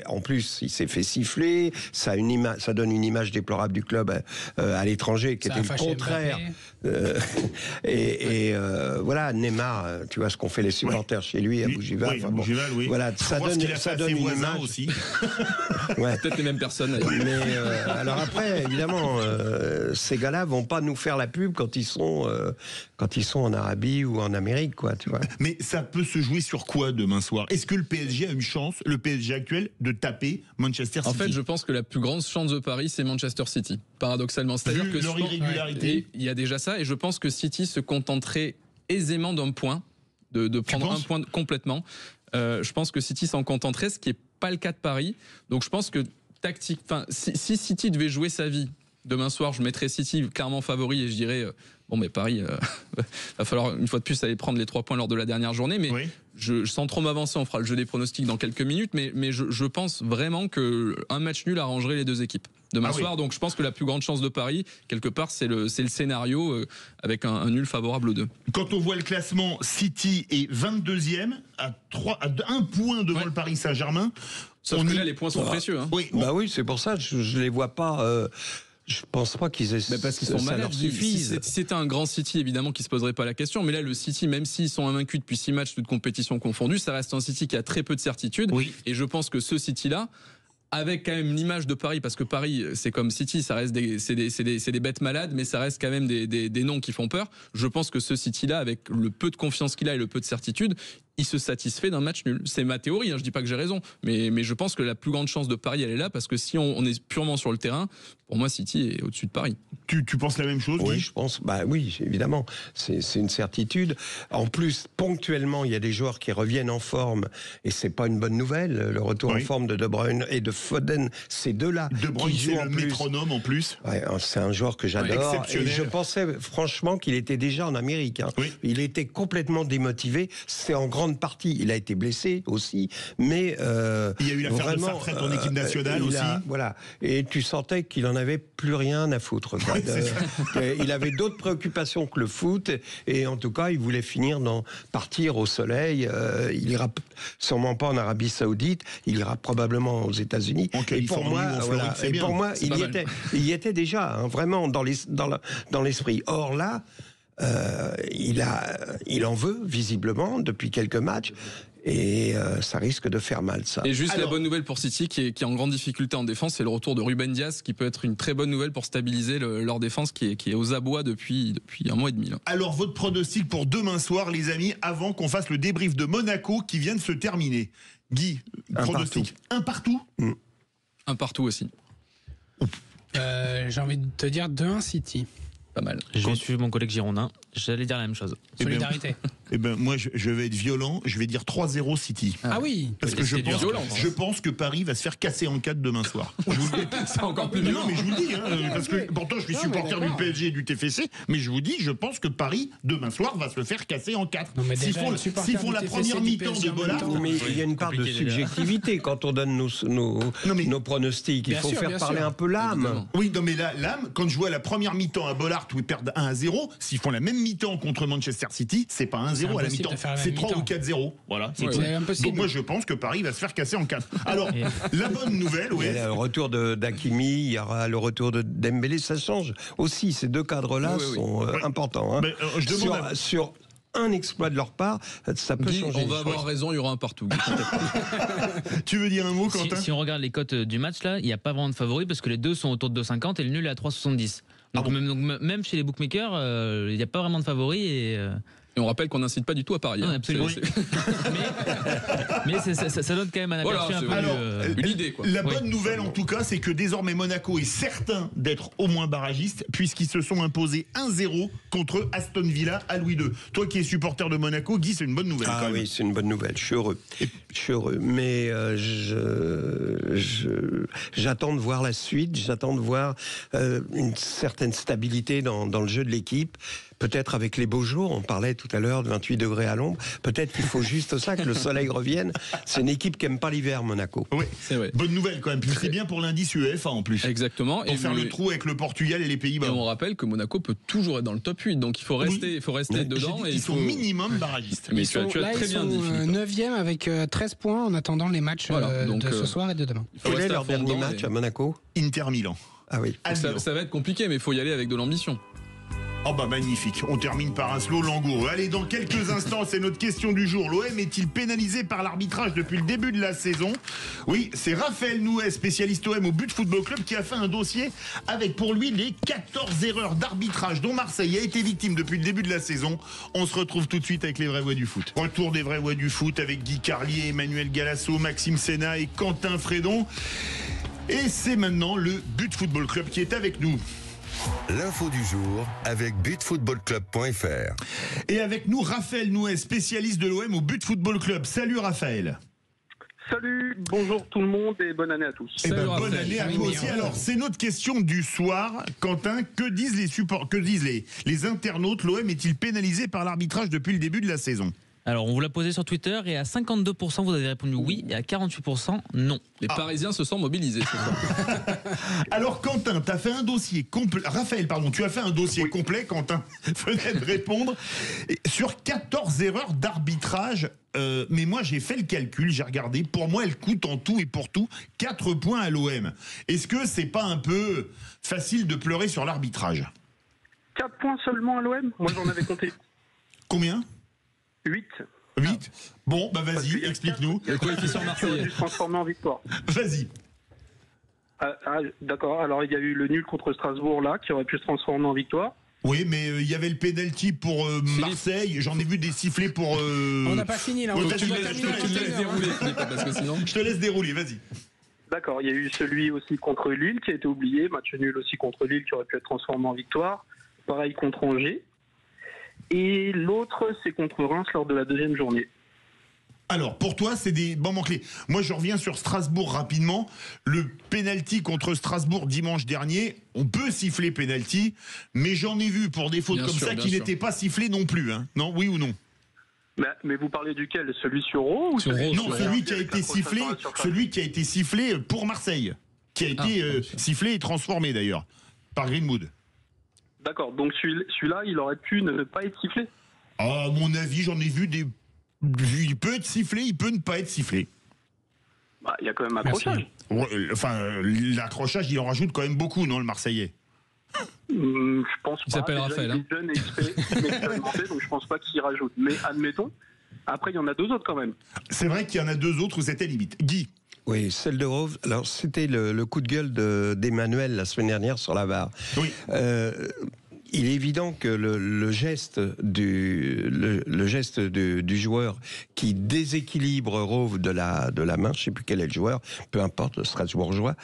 en plus, il s'est fait siffler. Ça donne une image déplorable du club à l'étranger, qui était le contraire. Voilà, Neymar, tu vois ce qu'ont fait les supporters chez lui à Bougival. Oui, Bougival, oui. Voilà, ça donne une image aussi. Peut-être les mêmes personnes. Mais alors après, évidemment, ces gars-là vont pas nous faire la pub quand ils sont en Arabie ou en Amérique, quoi, tu vois. Mais ça peut se jouer sur quoi demain soir? Est-ce que le PSG a une chance, le PSG actuel, de taper Manchester City? En fait, je pense que la plus grande chance de Paris, c'est Manchester City, paradoxalement. C'est-à-dire que leur irrégularité. Il y a déjà ça, et je pense que City se contenterait aisément d'un point, de prendre un point complètement. Je pense que City s'en contenterait, ce qui n'est pas le cas de Paris. Donc je pense que si City devait jouer sa vie demain soir, je mettrais City clairement favori et je dirais bon, mais Paris, va falloir une fois de plus aller prendre les 3 points lors de la dernière journée. Mais sans trop m'avancer, on fera le jeu des pronostics dans quelques minutes. Mais je pense vraiment qu'un match nul arrangerait les deux équipes demain soir. Donc je pense que la plus grande chance de Paris, quelque part, c'est le scénario avec un nul favorable aux deux. Quand on voit le classement, City est 22e à 1 point devant le Paris Saint-Germain. Sauf que là, les points sont précieux. Hein. Oui, c'est pour ça, je les vois pas. Je pense pas qu'ils aient. Mais parce qu'ils sont malades. Si c'était un grand City, évidemment, qui se poserait pas la question. Mais là, le City, même s'ils sont invaincus depuis 6 matchs, toutes compétitions confondues, ça reste un City qui a très peu de certitude. Et je pense que ce City-là, avec quand même l'image de Paris, parce que Paris, c'est comme City, ça reste c'est des bêtes malades, mais ça reste quand même des noms qui font peur. Je pense que ce City-là, avec le peu de confiance qu'il a et le peu de certitude, il se satisfait d'un match nul. C'est ma théorie, hein, je dis pas que j'ai raison, mais je pense que la plus grande chance de Paris, elle est là, parce que si on est purement sur le terrain, pour moi, City est au-dessus de Paris. Tu penses la même chose? Oui, je pense. Oui, évidemment, c'est une certitude. En plus, ponctuellement, il y a des joueurs qui reviennent en forme, et c'est pas une bonne nouvelle. Le retour en forme de De Bruyne et de Foden, ces deux-là. De Bruyne, c'est le métronome en plus. Ouais, c'est un joueur que j'adore. Et je pensais franchement qu'il était déjà en Amérique. Hein. Il était complètement démotivé. C'est en grande partie. Il a été blessé aussi, mais il y a eu l'affaire de sa retraite en équipe nationale aussi. Voilà. Et tu sentais qu'il en avait plus rien à foutre. Il avait d'autres préoccupations que le foot, et en tout cas, il voulait partir au soleil. Il ira sûrement pas en Arabie Saoudite. Il ira probablement aux États-Unis. Et pour moi, il y était déjà, hein, vraiment dans l'esprit. Or là, il en veut visiblement depuis quelques matchs. Et ça risque de faire mal, ça. Et juste la bonne nouvelle pour City, qui est en grande difficulté en défense, c'est le retour de Ruben Dias, qui peut être une très bonne nouvelle pour stabiliser leur défense, qui est aux abois depuis 1 mois et demi. Là. Alors, votre pronostic pour demain soir, les amis, avant qu'on fasse le débrief de Monaco qui vient de se terminer. Guy, pronostic. Un partout. Un partout aussi. J'ai envie de te dire 2-1 City. Pas mal. Je vais suivre mon collègue girondin. J'allais dire la même chose. Solidarité. Eh ben moi je vais être violent, je vais dire 3-0 City. Ah oui. Parce que je pense que Paris va se faire casser en 4 demain soir. C'est encore plus Non mais je vous le dis, parce que pourtant je suis supporter du PSG et du TFC, mais je vous dis, je pense que Paris demain soir va se faire casser en 4. S'ils font la première mi-temps de Bollard. Mais il y a une part de subjectivité quand on donne nos pronostics. Il faut faire parler un peu l'âme. Oui, non mais l'âme, quand je vois la première mi-temps à Bollard où ils perdent 1-0, s'ils font la même mi-temps contre Manchester City, c'est pas 1-0 à la mi-temps, c'est 3 ou 4-0. Voilà. Donc moi je pense que Paris va se faire casser en 4. Alors la bonne nouvelle, il y a le retour d'Hakimi, il y aura le retour de Dembélé, ça change aussi. Ces deux cadres-là sont importants. Hein. Sur un exploit de leur part, ça peut changer. On va avoir raison, il y aura un partout. Tu veux dire un mot, Quentin ? Si on regarde les cotes du match, là, il n'y a pas vraiment de favoris parce que les deux sont autour de 2,50 et le nul est à 3,70. Donc, même chez les bookmakers, il n'y a pas vraiment de favoris. Et on rappelle qu'on n'incite pas du tout à parier. Non, absolument. Mais ça donne quand même un aperçu un peu. Une idée, quoi. La bonne nouvelle, en tout cas, c'est que désormais Monaco est certain d'être au moins barragiste, puisqu'ils se sont imposés 1-0 contre Aston Villa à Louis II. Toi qui es supporter de Monaco, Guy, c'est une bonne nouvelle. Ah oui, c'est une bonne nouvelle. Je suis heureux. Mais j'attends de voir la suite. J'attends de voir une certaine stabilité dans le jeu de l'équipe. Peut-être avec les beaux jours, on parlait tout à l'heure de 28 degrés à l'ombre, peut-être qu'il faut juste ça, que le soleil revienne. C'est une équipe qui n'aime pas l'hiver, Monaco. Oui, c'est vrai. Bonne nouvelle quand même, puis c'est bien pour l'indice UEFA en plus. Exactement. Pour faire le trou avec le Portugal et les Pays-Bas. Et on rappelle que Monaco peut toujours être dans le top 8, donc il faut rester, dedans. Ils sont minimum barragistes. Mais tu as très bien dit, Philippe. 9e avec 13 points en attendant les matchs de ce soir et de demain. Quel est leur dernier match à Monaco ? Inter Milan. Ah oui. Ça va être compliqué, mais il faut y aller avec de l'ambition. Oh bah magnifique, on termine par un slow langoureux. Allez, dans quelques instants, c'est notre question du jour. L'OM est-il pénalisé par l'arbitrage depuis le début de la saison ? Oui, c'est Raphaël Nouet, spécialiste OM au But Football Club, qui a fait un dossier avec pour lui les 14 erreurs d'arbitrage dont Marseille a été victime depuis le début de la saison. On se retrouve tout de suite avec les vraies voix du foot. Retour des vraies voix du foot avec Guy Carlier, Emmanuel Galasso, Maxime Sénat et Quentin Fredon. Et c'est maintenant le But Football Club qui est avec nous. L'info du jour avec butfootballclub.fr. Et avec nous, Raphaël Nouet, spécialiste de l'OM au But Football Club. Salut Raphaël. Salut, bonjour tout le monde et bonne année à tous. Bonne année à vous aussi. Alors, c'est notre question du soir. Quentin, que disent les internautes ? L'OM est-il pénalisé par l'arbitrage depuis le début de la saison ? Alors, on vous l'a posé sur Twitter et à 52%, vous avez répondu oui et à 48%, non. Les Parisiens se sont mobilisés. Alors, Quentin, tu as fait un dossier complet. Raphaël, pardon, tu as fait un dossier complet. Quentin venait de répondre sur 14 erreurs d'arbitrage. Mais moi, j'ai fait le calcul, j'ai regardé. Pour moi, elles coûtent en tout et pour tout 4 points à l'OM. Est-ce que c'est pas un peu facile de pleurer sur l'arbitrage ? 4 points seulement à l'OM ? Moi, j'en avais compté. Combien ? 8. Bon, bah vas-y, explique-nous. Le coefficient marseillais. Transformé en victoire. Vas-y. D'accord, alors il y a eu le nul contre Strasbourg là, qui aurait pu se transformer en victoire. Oui, mais il y avait le penalty pour Marseille. J'en ai vu des sifflets pour. On n'a pas fini là. Je te laisse dérouler, vas-y. D'accord, il y a eu celui aussi contre Lille qui a été oublié. Match nul aussi contre Lille qui aurait pu être transformé en victoire. Pareil contre Angers. Et l'autre, c'est contre Reims lors de la deuxième journée. Alors, pour toi, c'est des moments clés. Moi, je reviens sur Strasbourg rapidement. Le penalty contre Strasbourg dimanche dernier, on peut siffler penalty, mais j'en ai vu pour des fautes qui n'étaient pas sifflées non plus. Hein. Non, oui ou non ? Mais vous parlez duquel ? Celui sur Rowe ou celui qui a été sifflé, celui qui a été sifflé pour Marseille, qui a été sifflé et transformé d'ailleurs par Greenwood. D'accord, donc celui-là, il aurait pu ne pas être sifflé ? À mon avis, j'en ai vu des... Il peut être sifflé, il peut ne pas être sifflé. Il y a quand même accrochage. Enfin, l'accrochage, il en rajoute quand même beaucoup, non, le Marseillais ? Je pense pas. Il s'appelle Raphaël. Il est jeune et expérimenté, donc je pense pas qu'il rajoute. Mais admettons, après, il y en a 2 autres quand même. C'est vrai qu'il y en a 2 autres où c'était limite. Guy ? Oui, celle de Rove. Alors, c'était le coup de gueule d'Emmanuel la semaine dernière sur la VAR. Oui. il est évident que le geste du joueur qui déséquilibre Rove de la main, je ne sais plus quel est le joueur, peu importe, le Strasbourgeois,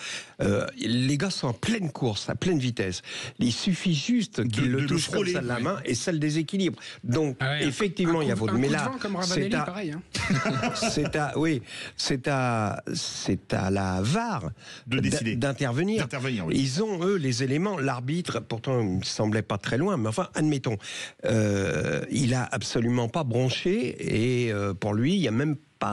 les gars sont en pleine course, à pleine vitesse. Il suffit juste qu'il le touche comme ça de la main et ça le déséquilibre. Donc, effectivement, il y a votre... Mais là, c'est à la VAR d'intervenir. Oui. Ils ont, eux, les éléments. L'arbitre, pourtant, il ne semblait pas très loin, mais enfin, admettons, il a absolument pas bronché et pour lui, il y a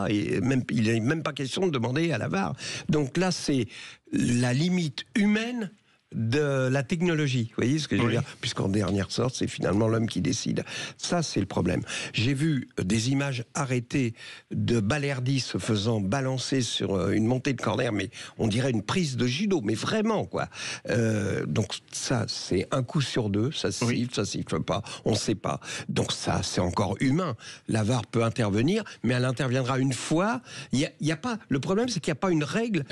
il n'est même pas question de demander à la VAR. Donc là, c'est la limite humaine de la technologie, vous voyez ce que je veux dire, puisqu'en dernière sorte, c'est finalement l'homme qui décide. Ça, c'est le problème. J'ai vu des images arrêtées de Balerdi se faisant balancer sur une montée de corner, mais on dirait une prise de judo, mais vraiment, quoi. Donc ça, c'est un coup sur deux, ça siffle, ça siffle pas, on ne sait pas. Donc ça, c'est encore humain. La VAR peut intervenir, mais elle interviendra une fois. Il y a pas. Le problème, c'est qu'il n'y a pas une règle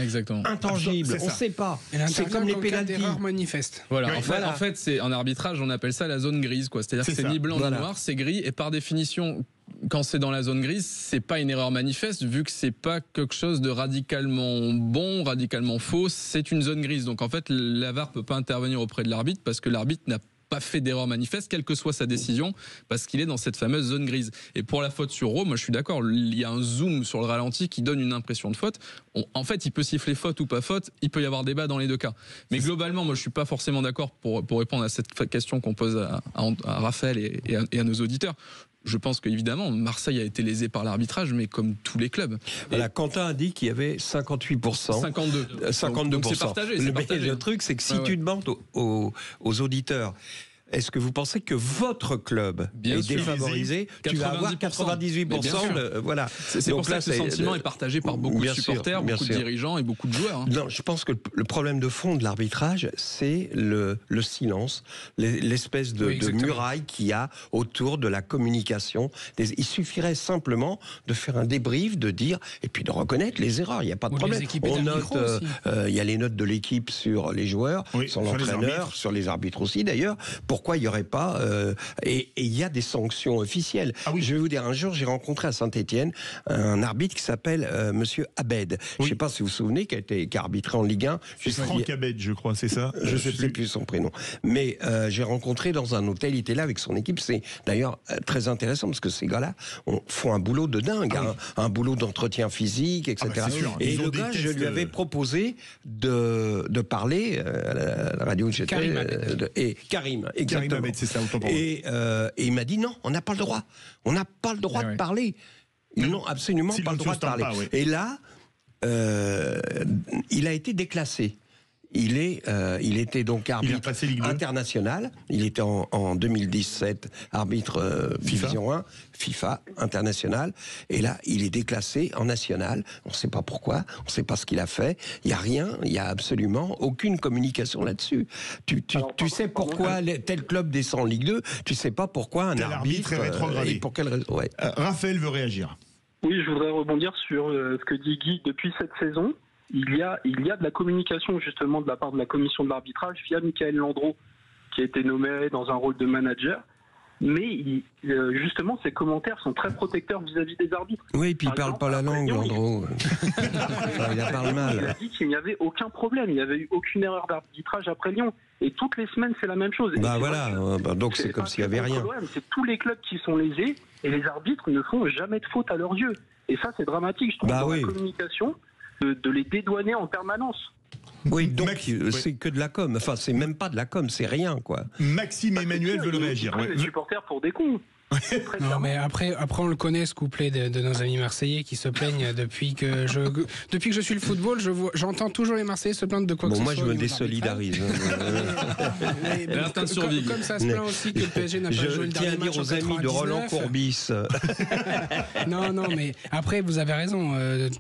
intangible. On ne sait pas. C'est comme les pénaltys. Manifeste. Voilà. En fait, c'est en arbitrage, on appelle ça la zone grise, quoi. C'est-à-dire que c'est ni blanc ni noir, c'est gris, et par définition, quand c'est dans la zone grise, c'est pas une erreur manifeste, vu que c'est pas quelque chose de radicalement bon, radicalement faux, c'est une zone grise. Donc en fait, la VAR peut pas intervenir auprès de l'arbitre parce que l'arbitre n'a pas fait d'erreur manifeste, quelle que soit sa décision, parce qu'il est dans cette fameuse zone grise. Et pour la faute sur Rome, moi je suis d'accord, il y a un zoom sur le ralenti qui donne une impression de faute. En fait, il peut siffler faute ou pas faute, il peut y avoir débat dans les deux cas. Mais globalement, moi je suis pas forcément d'accord pour répondre à cette question qu'on pose à Raphaël et à nos auditeurs. Je pense qu'évidemment, Marseille a été lésé par l'arbitrage, mais comme tous les clubs. Voilà, Quentin a dit qu'il y avait 58%. 52%. Donc c'est partagé. Le truc, c'est que si tu demandes aux auditeurs, est-ce que vous pensez que votre club est défavorisé? Tu vas avoir 98%. Voilà. C'est pour ça que ce sentiment est partagé par beaucoup de supporters, beaucoup de dirigeants et beaucoup de joueurs. Non, je pense que le problème de fond de l'arbitrage, c'est le silence, l'espèce de muraille qu'il y a autour de la communication. Il suffirait simplement de faire un débrief, de dire, et puis de reconnaître les erreurs. Il n'y a pas de problème. On note, il y a les notes de l'équipe sur les joueurs, sur l'entraîneur, sur les arbitres aussi d'ailleurs. Pourquoi il n'y aurait pas et il y a des sanctions officielles. Je vais vous dire, un jour j'ai rencontré à Saint-Étienne un arbitre qui s'appelle Monsieur Abed. Je ne sais pas si vous vous souvenez, qui a arbitré en Ligue 1. C'est Franck Abed, je crois, c'est ça. Je ne sais plus son prénom. Mais j'ai rencontré dans un hôtel, il était là avec son équipe. C'est d'ailleurs très intéressant parce que ces gars-là font un boulot de dingue, un boulot d'entretien physique, etc. Et le gars, je lui avais proposé de parler à la radio où j'étais. Karim, exactement. C'est ça, et il m'a dit non, on n'a pas le droit. On n'a pas le droit de parler. Ils n'ont absolument pas le droit de parler. Et là, il a été déclassé. Il était donc arbitre international. Il était en 2017 arbitre Division 1, FIFA international. Et là, il est déclassé en national. On ne sait pas pourquoi, on ne sait pas ce qu'il a fait. Il n'y a rien, il n'y a absolument aucune communication là-dessus. Tu sais pourquoi tel club descend en Ligue 2, tu ne sais pas pourquoi un arbitre est rétrogradé. Et pour quelle raison. Raphaël veut réagir. Oui, je voudrais rebondir sur ce que dit Guy. Depuis cette saison, il y a de la communication justement de la part de la commission de l'arbitrage via Michael Landreau, qui a été nommé dans un rôle de manager. Mais justement, ses commentaires sont très protecteurs vis-à-vis des arbitres. Oui, et puis il ne parle pas la langue, Landreau. Il parle mal. Il a dit qu'il n'y avait aucun problème, il n'y avait eu aucune erreur d'arbitrage après Lyon. Et toutes les semaines, c'est la même chose. Donc c'est comme s'il n'y avait rien. C'est tous les clubs qui sont lésés et les arbitres ne font jamais de faute à leurs yeux. Et ça, c'est dramatique, je trouve, dans la communication, de les dédouaner en permanence. Oui, donc c'est que de la com. Enfin, c'est même pas de la com, c'est rien, quoi. Maxime Emmanuel veut le réagir. Les supporters pour des cons. Non, mais après on le connaît, ce couplet de nos amis marseillais qui se plaignent depuis que je suis le football, j'entends toujours les Marseillais se plaindre de quoi que ce soit. Moi, je me désolidarise. Comme ça se plaint aussi que le PSG n'a pas joué le dernier match. Je tiens à dire aux amis de Roland Courbis. Non, mais après, vous avez raison.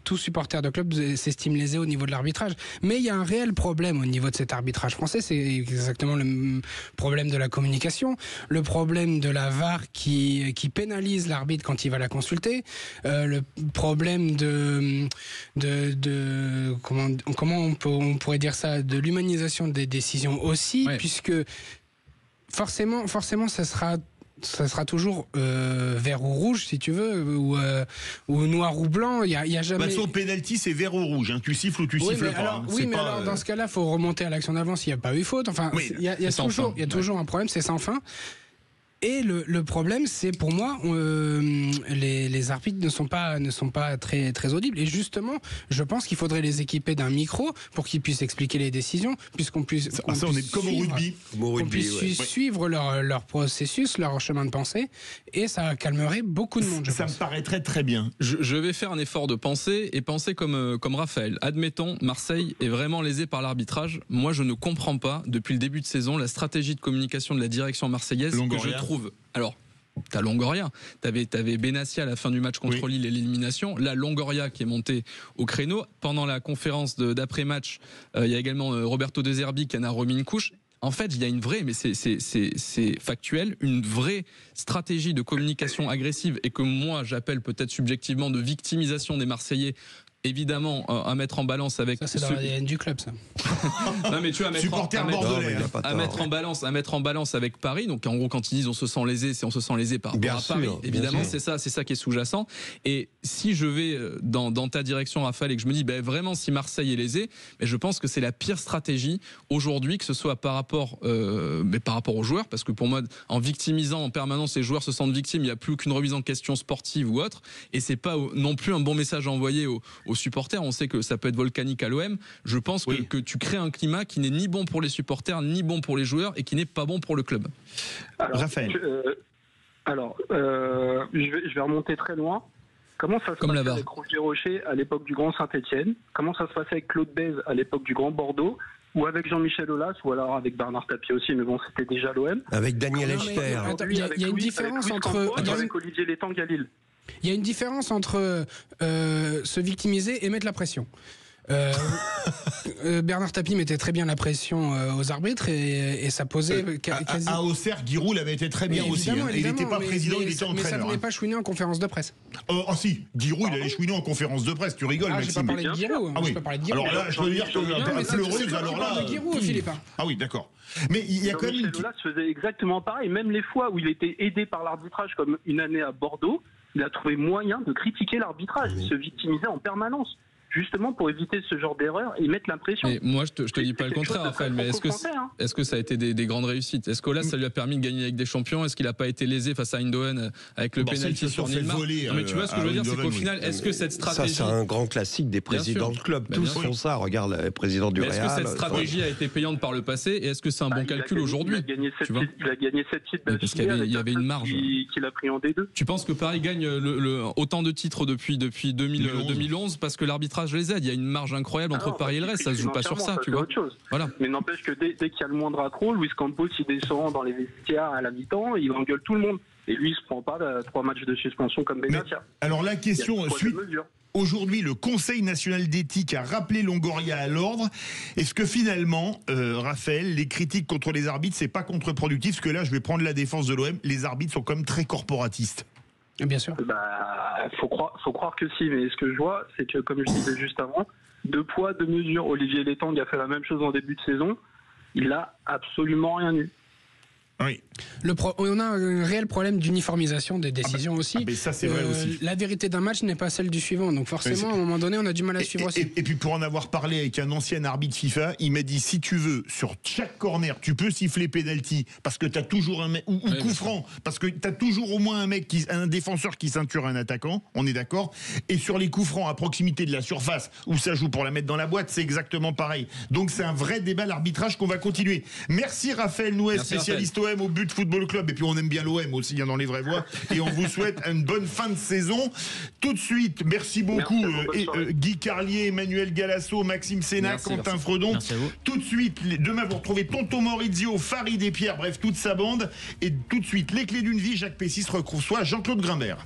Tout supporter de club s'estime lésé au niveau de l'arbitrage. Mais il y a un réel problème au niveau de cet arbitrage français. C'est exactement le problème de la communication, le problème de la VAR qui pénalise l'arbitre quand il va la consulter, le problème de comment on pourrait dire ça, de l'humanisation des décisions aussi, puisque Forcément, ça sera toujours vert ou rouge, si tu veux, ou noir ou blanc. Il y a jamais. Son penalty, c'est vert ou rouge. Hein. Tu siffles ou tu siffles pas. Alors, alors dans ce cas-là, faut remonter à l'action d'avant s'il n'y a pas eu faute. Enfin, il y a toujours un problème, c'est sans fin. Et le problème, c'est pour moi, les arbitres ne sont pas très, très audibles. Et justement, je pense qu'il faudrait les équiper d'un micro pour qu'ils puissent expliquer les décisions, puisqu'on puisse. On est comme au rugby. Qu'on puisse suivre leur processus, leur chemin de pensée, et ça calmerait beaucoup de monde. Ça me paraîtrait très bien. Je vais faire un effort de penser et penser comme Raphaël. Admettons, Marseille est vraiment lésé par l'arbitrage. Moi, je ne comprends pas, depuis le début de saison, la stratégie de communication de la direction marseillaise que je trouve. Alors, t'as Longoria, t'avais Benassia à la fin du match contre Lille et l'élimination. Là, Longoria qui est monté au créneau. Pendant la conférence d'après-match, il y a également Roberto De Zerbi qui en a remis une couche. En fait, il y a une vraie, mais c'est factuel, une vraie stratégie de communication agressive et que moi j'appelle peut-être subjectivement de victimisation des Marseillais. Évidemment, à mettre en balance avec. Ça, c'est dans l'ADN du club, ça. Non, mais tu vois, à mettre en balance avec Paris. Donc, en gros, quand ils disent on se sent lésé, c'est on se sent lésé par rapport à Paris. Évidemment, c'est ça qui est sous-jacent. Et si je vais dans ta direction, Raphaël, et que je me dis, vraiment, si Marseille est lésé, mais je pense que c'est la pire stratégie aujourd'hui, que ce soit par rapport aux joueurs, parce que pour moi, en victimisant en permanence les joueurs se sentent victimes, il n'y a plus aucune remise en question sportive ou autre. Et c'est pas non plus un bon message à envoyer aux supporters. On sait que ça peut être volcanique à l'OM. Je pense que tu crées un climat qui n'est ni bon pour les supporters, ni bon pour les joueurs et qui n'est pas bon pour le club. Alors, Raphaël. Je vais remonter très loin. Comment ça se passait avec Roger Rocher à l'époque du Grand Saint-Etienne? Comment ça se passait avec Claude Bèze à l'époque du Grand Bordeaux? Ou avec Jean-Michel Aulas, ou alors avec Bernard Tapie aussi, mais bon, c'était déjà l'OM. Avec Daniel Echter. Il y a une différence entre... Avec Olivier Létang à Lille. Il y a une différence entre se victimiser et mettre la pression. Bernard Tapie mettait très bien la pression aux arbitres et ça posait quasi... À Auxerre, Giroud l'avait été très bien aussi. Il n'était pas président, il était entraîneur. Mais ça ne venait pas chouiner en conférence de presse. Si, Giroud, il allait chouiner en conférence de presse. Tu rigoles, Maxime. Je n'ai pas parlé de Giroud. Ah oui. Alors là, je peux dire que pleureuse, alors là... de Giroud, Philippe. Ah oui, d'accord. Mais il y a quand même... Jean-Michel Aulas faisait exactement pareil. Même les fois où il était aidé par l'arbitrage, comme une année à Bordeaux, il a trouvé moyen de critiquer l'arbitrage. Il se victimisait en permanence. Justement pour éviter ce genre d'erreur et mettre l'impression. Mais moi, je te dis pas le contraire, Raphaël, mais est-ce que ça a été des grandes réussites? Est-ce qu'Aulas, ça lui a permis de gagner avec des champions? Est-ce qu'il n'a pas été lésé face à Eindhoven avec le pénalty sur Neymar? Mais tu vois ce que je veux dire, c'est qu'au final, est-ce que cette stratégie... Ça, c'est un grand classique des présidents de club. Tous font ça. Regarde le président du Real. Est-ce que cette stratégie a été payante par le passé et est-ce que c'est un bon calcul aujourd'hui? Il a gagné 7 titres d'affilée. Parce qu'il y avait une marge. Qu'il a pris en D2. Tu penses que Paris gagne autant de titres depuis 2011 parce que l'arbitrage les aide? Il y a une marge incroyable entre Paris et le reste, ça se joue pas sur ça, tu vois. Voilà. Mais n'empêche que dès qu'il y a le moindre accro, Luis Campos il descend dans les vestiaires à la mi-temps, il engueule tout le monde. Et lui il se prend pas 3 matchs de suspension comme Benassia. Alors la question suite. Aujourd'hui, le Conseil national d'éthique a rappelé Longoria à l'ordre. Est-ce que finalement, Raphaël, les critiques contre les arbitres, c'est pas contre-productif? Parce que là, je vais prendre la défense de l'OM. Les arbitres sont quand même très corporatistes. Bien sûr. Faut croire que si, mais ce que je vois, c'est que, comme je disais juste avant, 2 poids, 2 mesures. Olivier Létang a fait la même chose en début de saison. Il n'a absolument rien eu. Oui. On a un réel problème d'uniformisation des décisions aussi. Mais ça, c'est vrai aussi. La vérité d'un match n'est pas celle du suivant. Donc forcément, à un moment donné, on a du mal à suivre aussi. Et puis pour en avoir parlé avec un ancien arbitre FIFA, il m'a dit, si tu veux, sur chaque corner, tu peux siffler penalty parce que tu as toujours un mec, ou coup franc, parce que tu as toujours au moins un défenseur qui ceinture un attaquant, on est d'accord. Et sur les coups francs à proximité de la surface, où ça joue pour la mettre dans la boîte, c'est exactement pareil. Donc c'est un vrai débat, l'arbitrage, qu'on va continuer. Merci Raphaël Nouès, spécialiste OM au But Football Club, et puis on aime bien l'OM aussi dans les vraies voix, et on vous souhaite une bonne fin de saison. Tout de suite, merci beaucoup Guy Carlier, Emmanuel Galasso, Maxime Sénac, Quentin Fredon. Tout de suite, demain vous retrouvez Tonton Maurizio, Farid et Pierre, bref toute sa bande, et tout de suite les clés d'une vie, Jacques Pessis reçoit Jean-Claude Grimbert.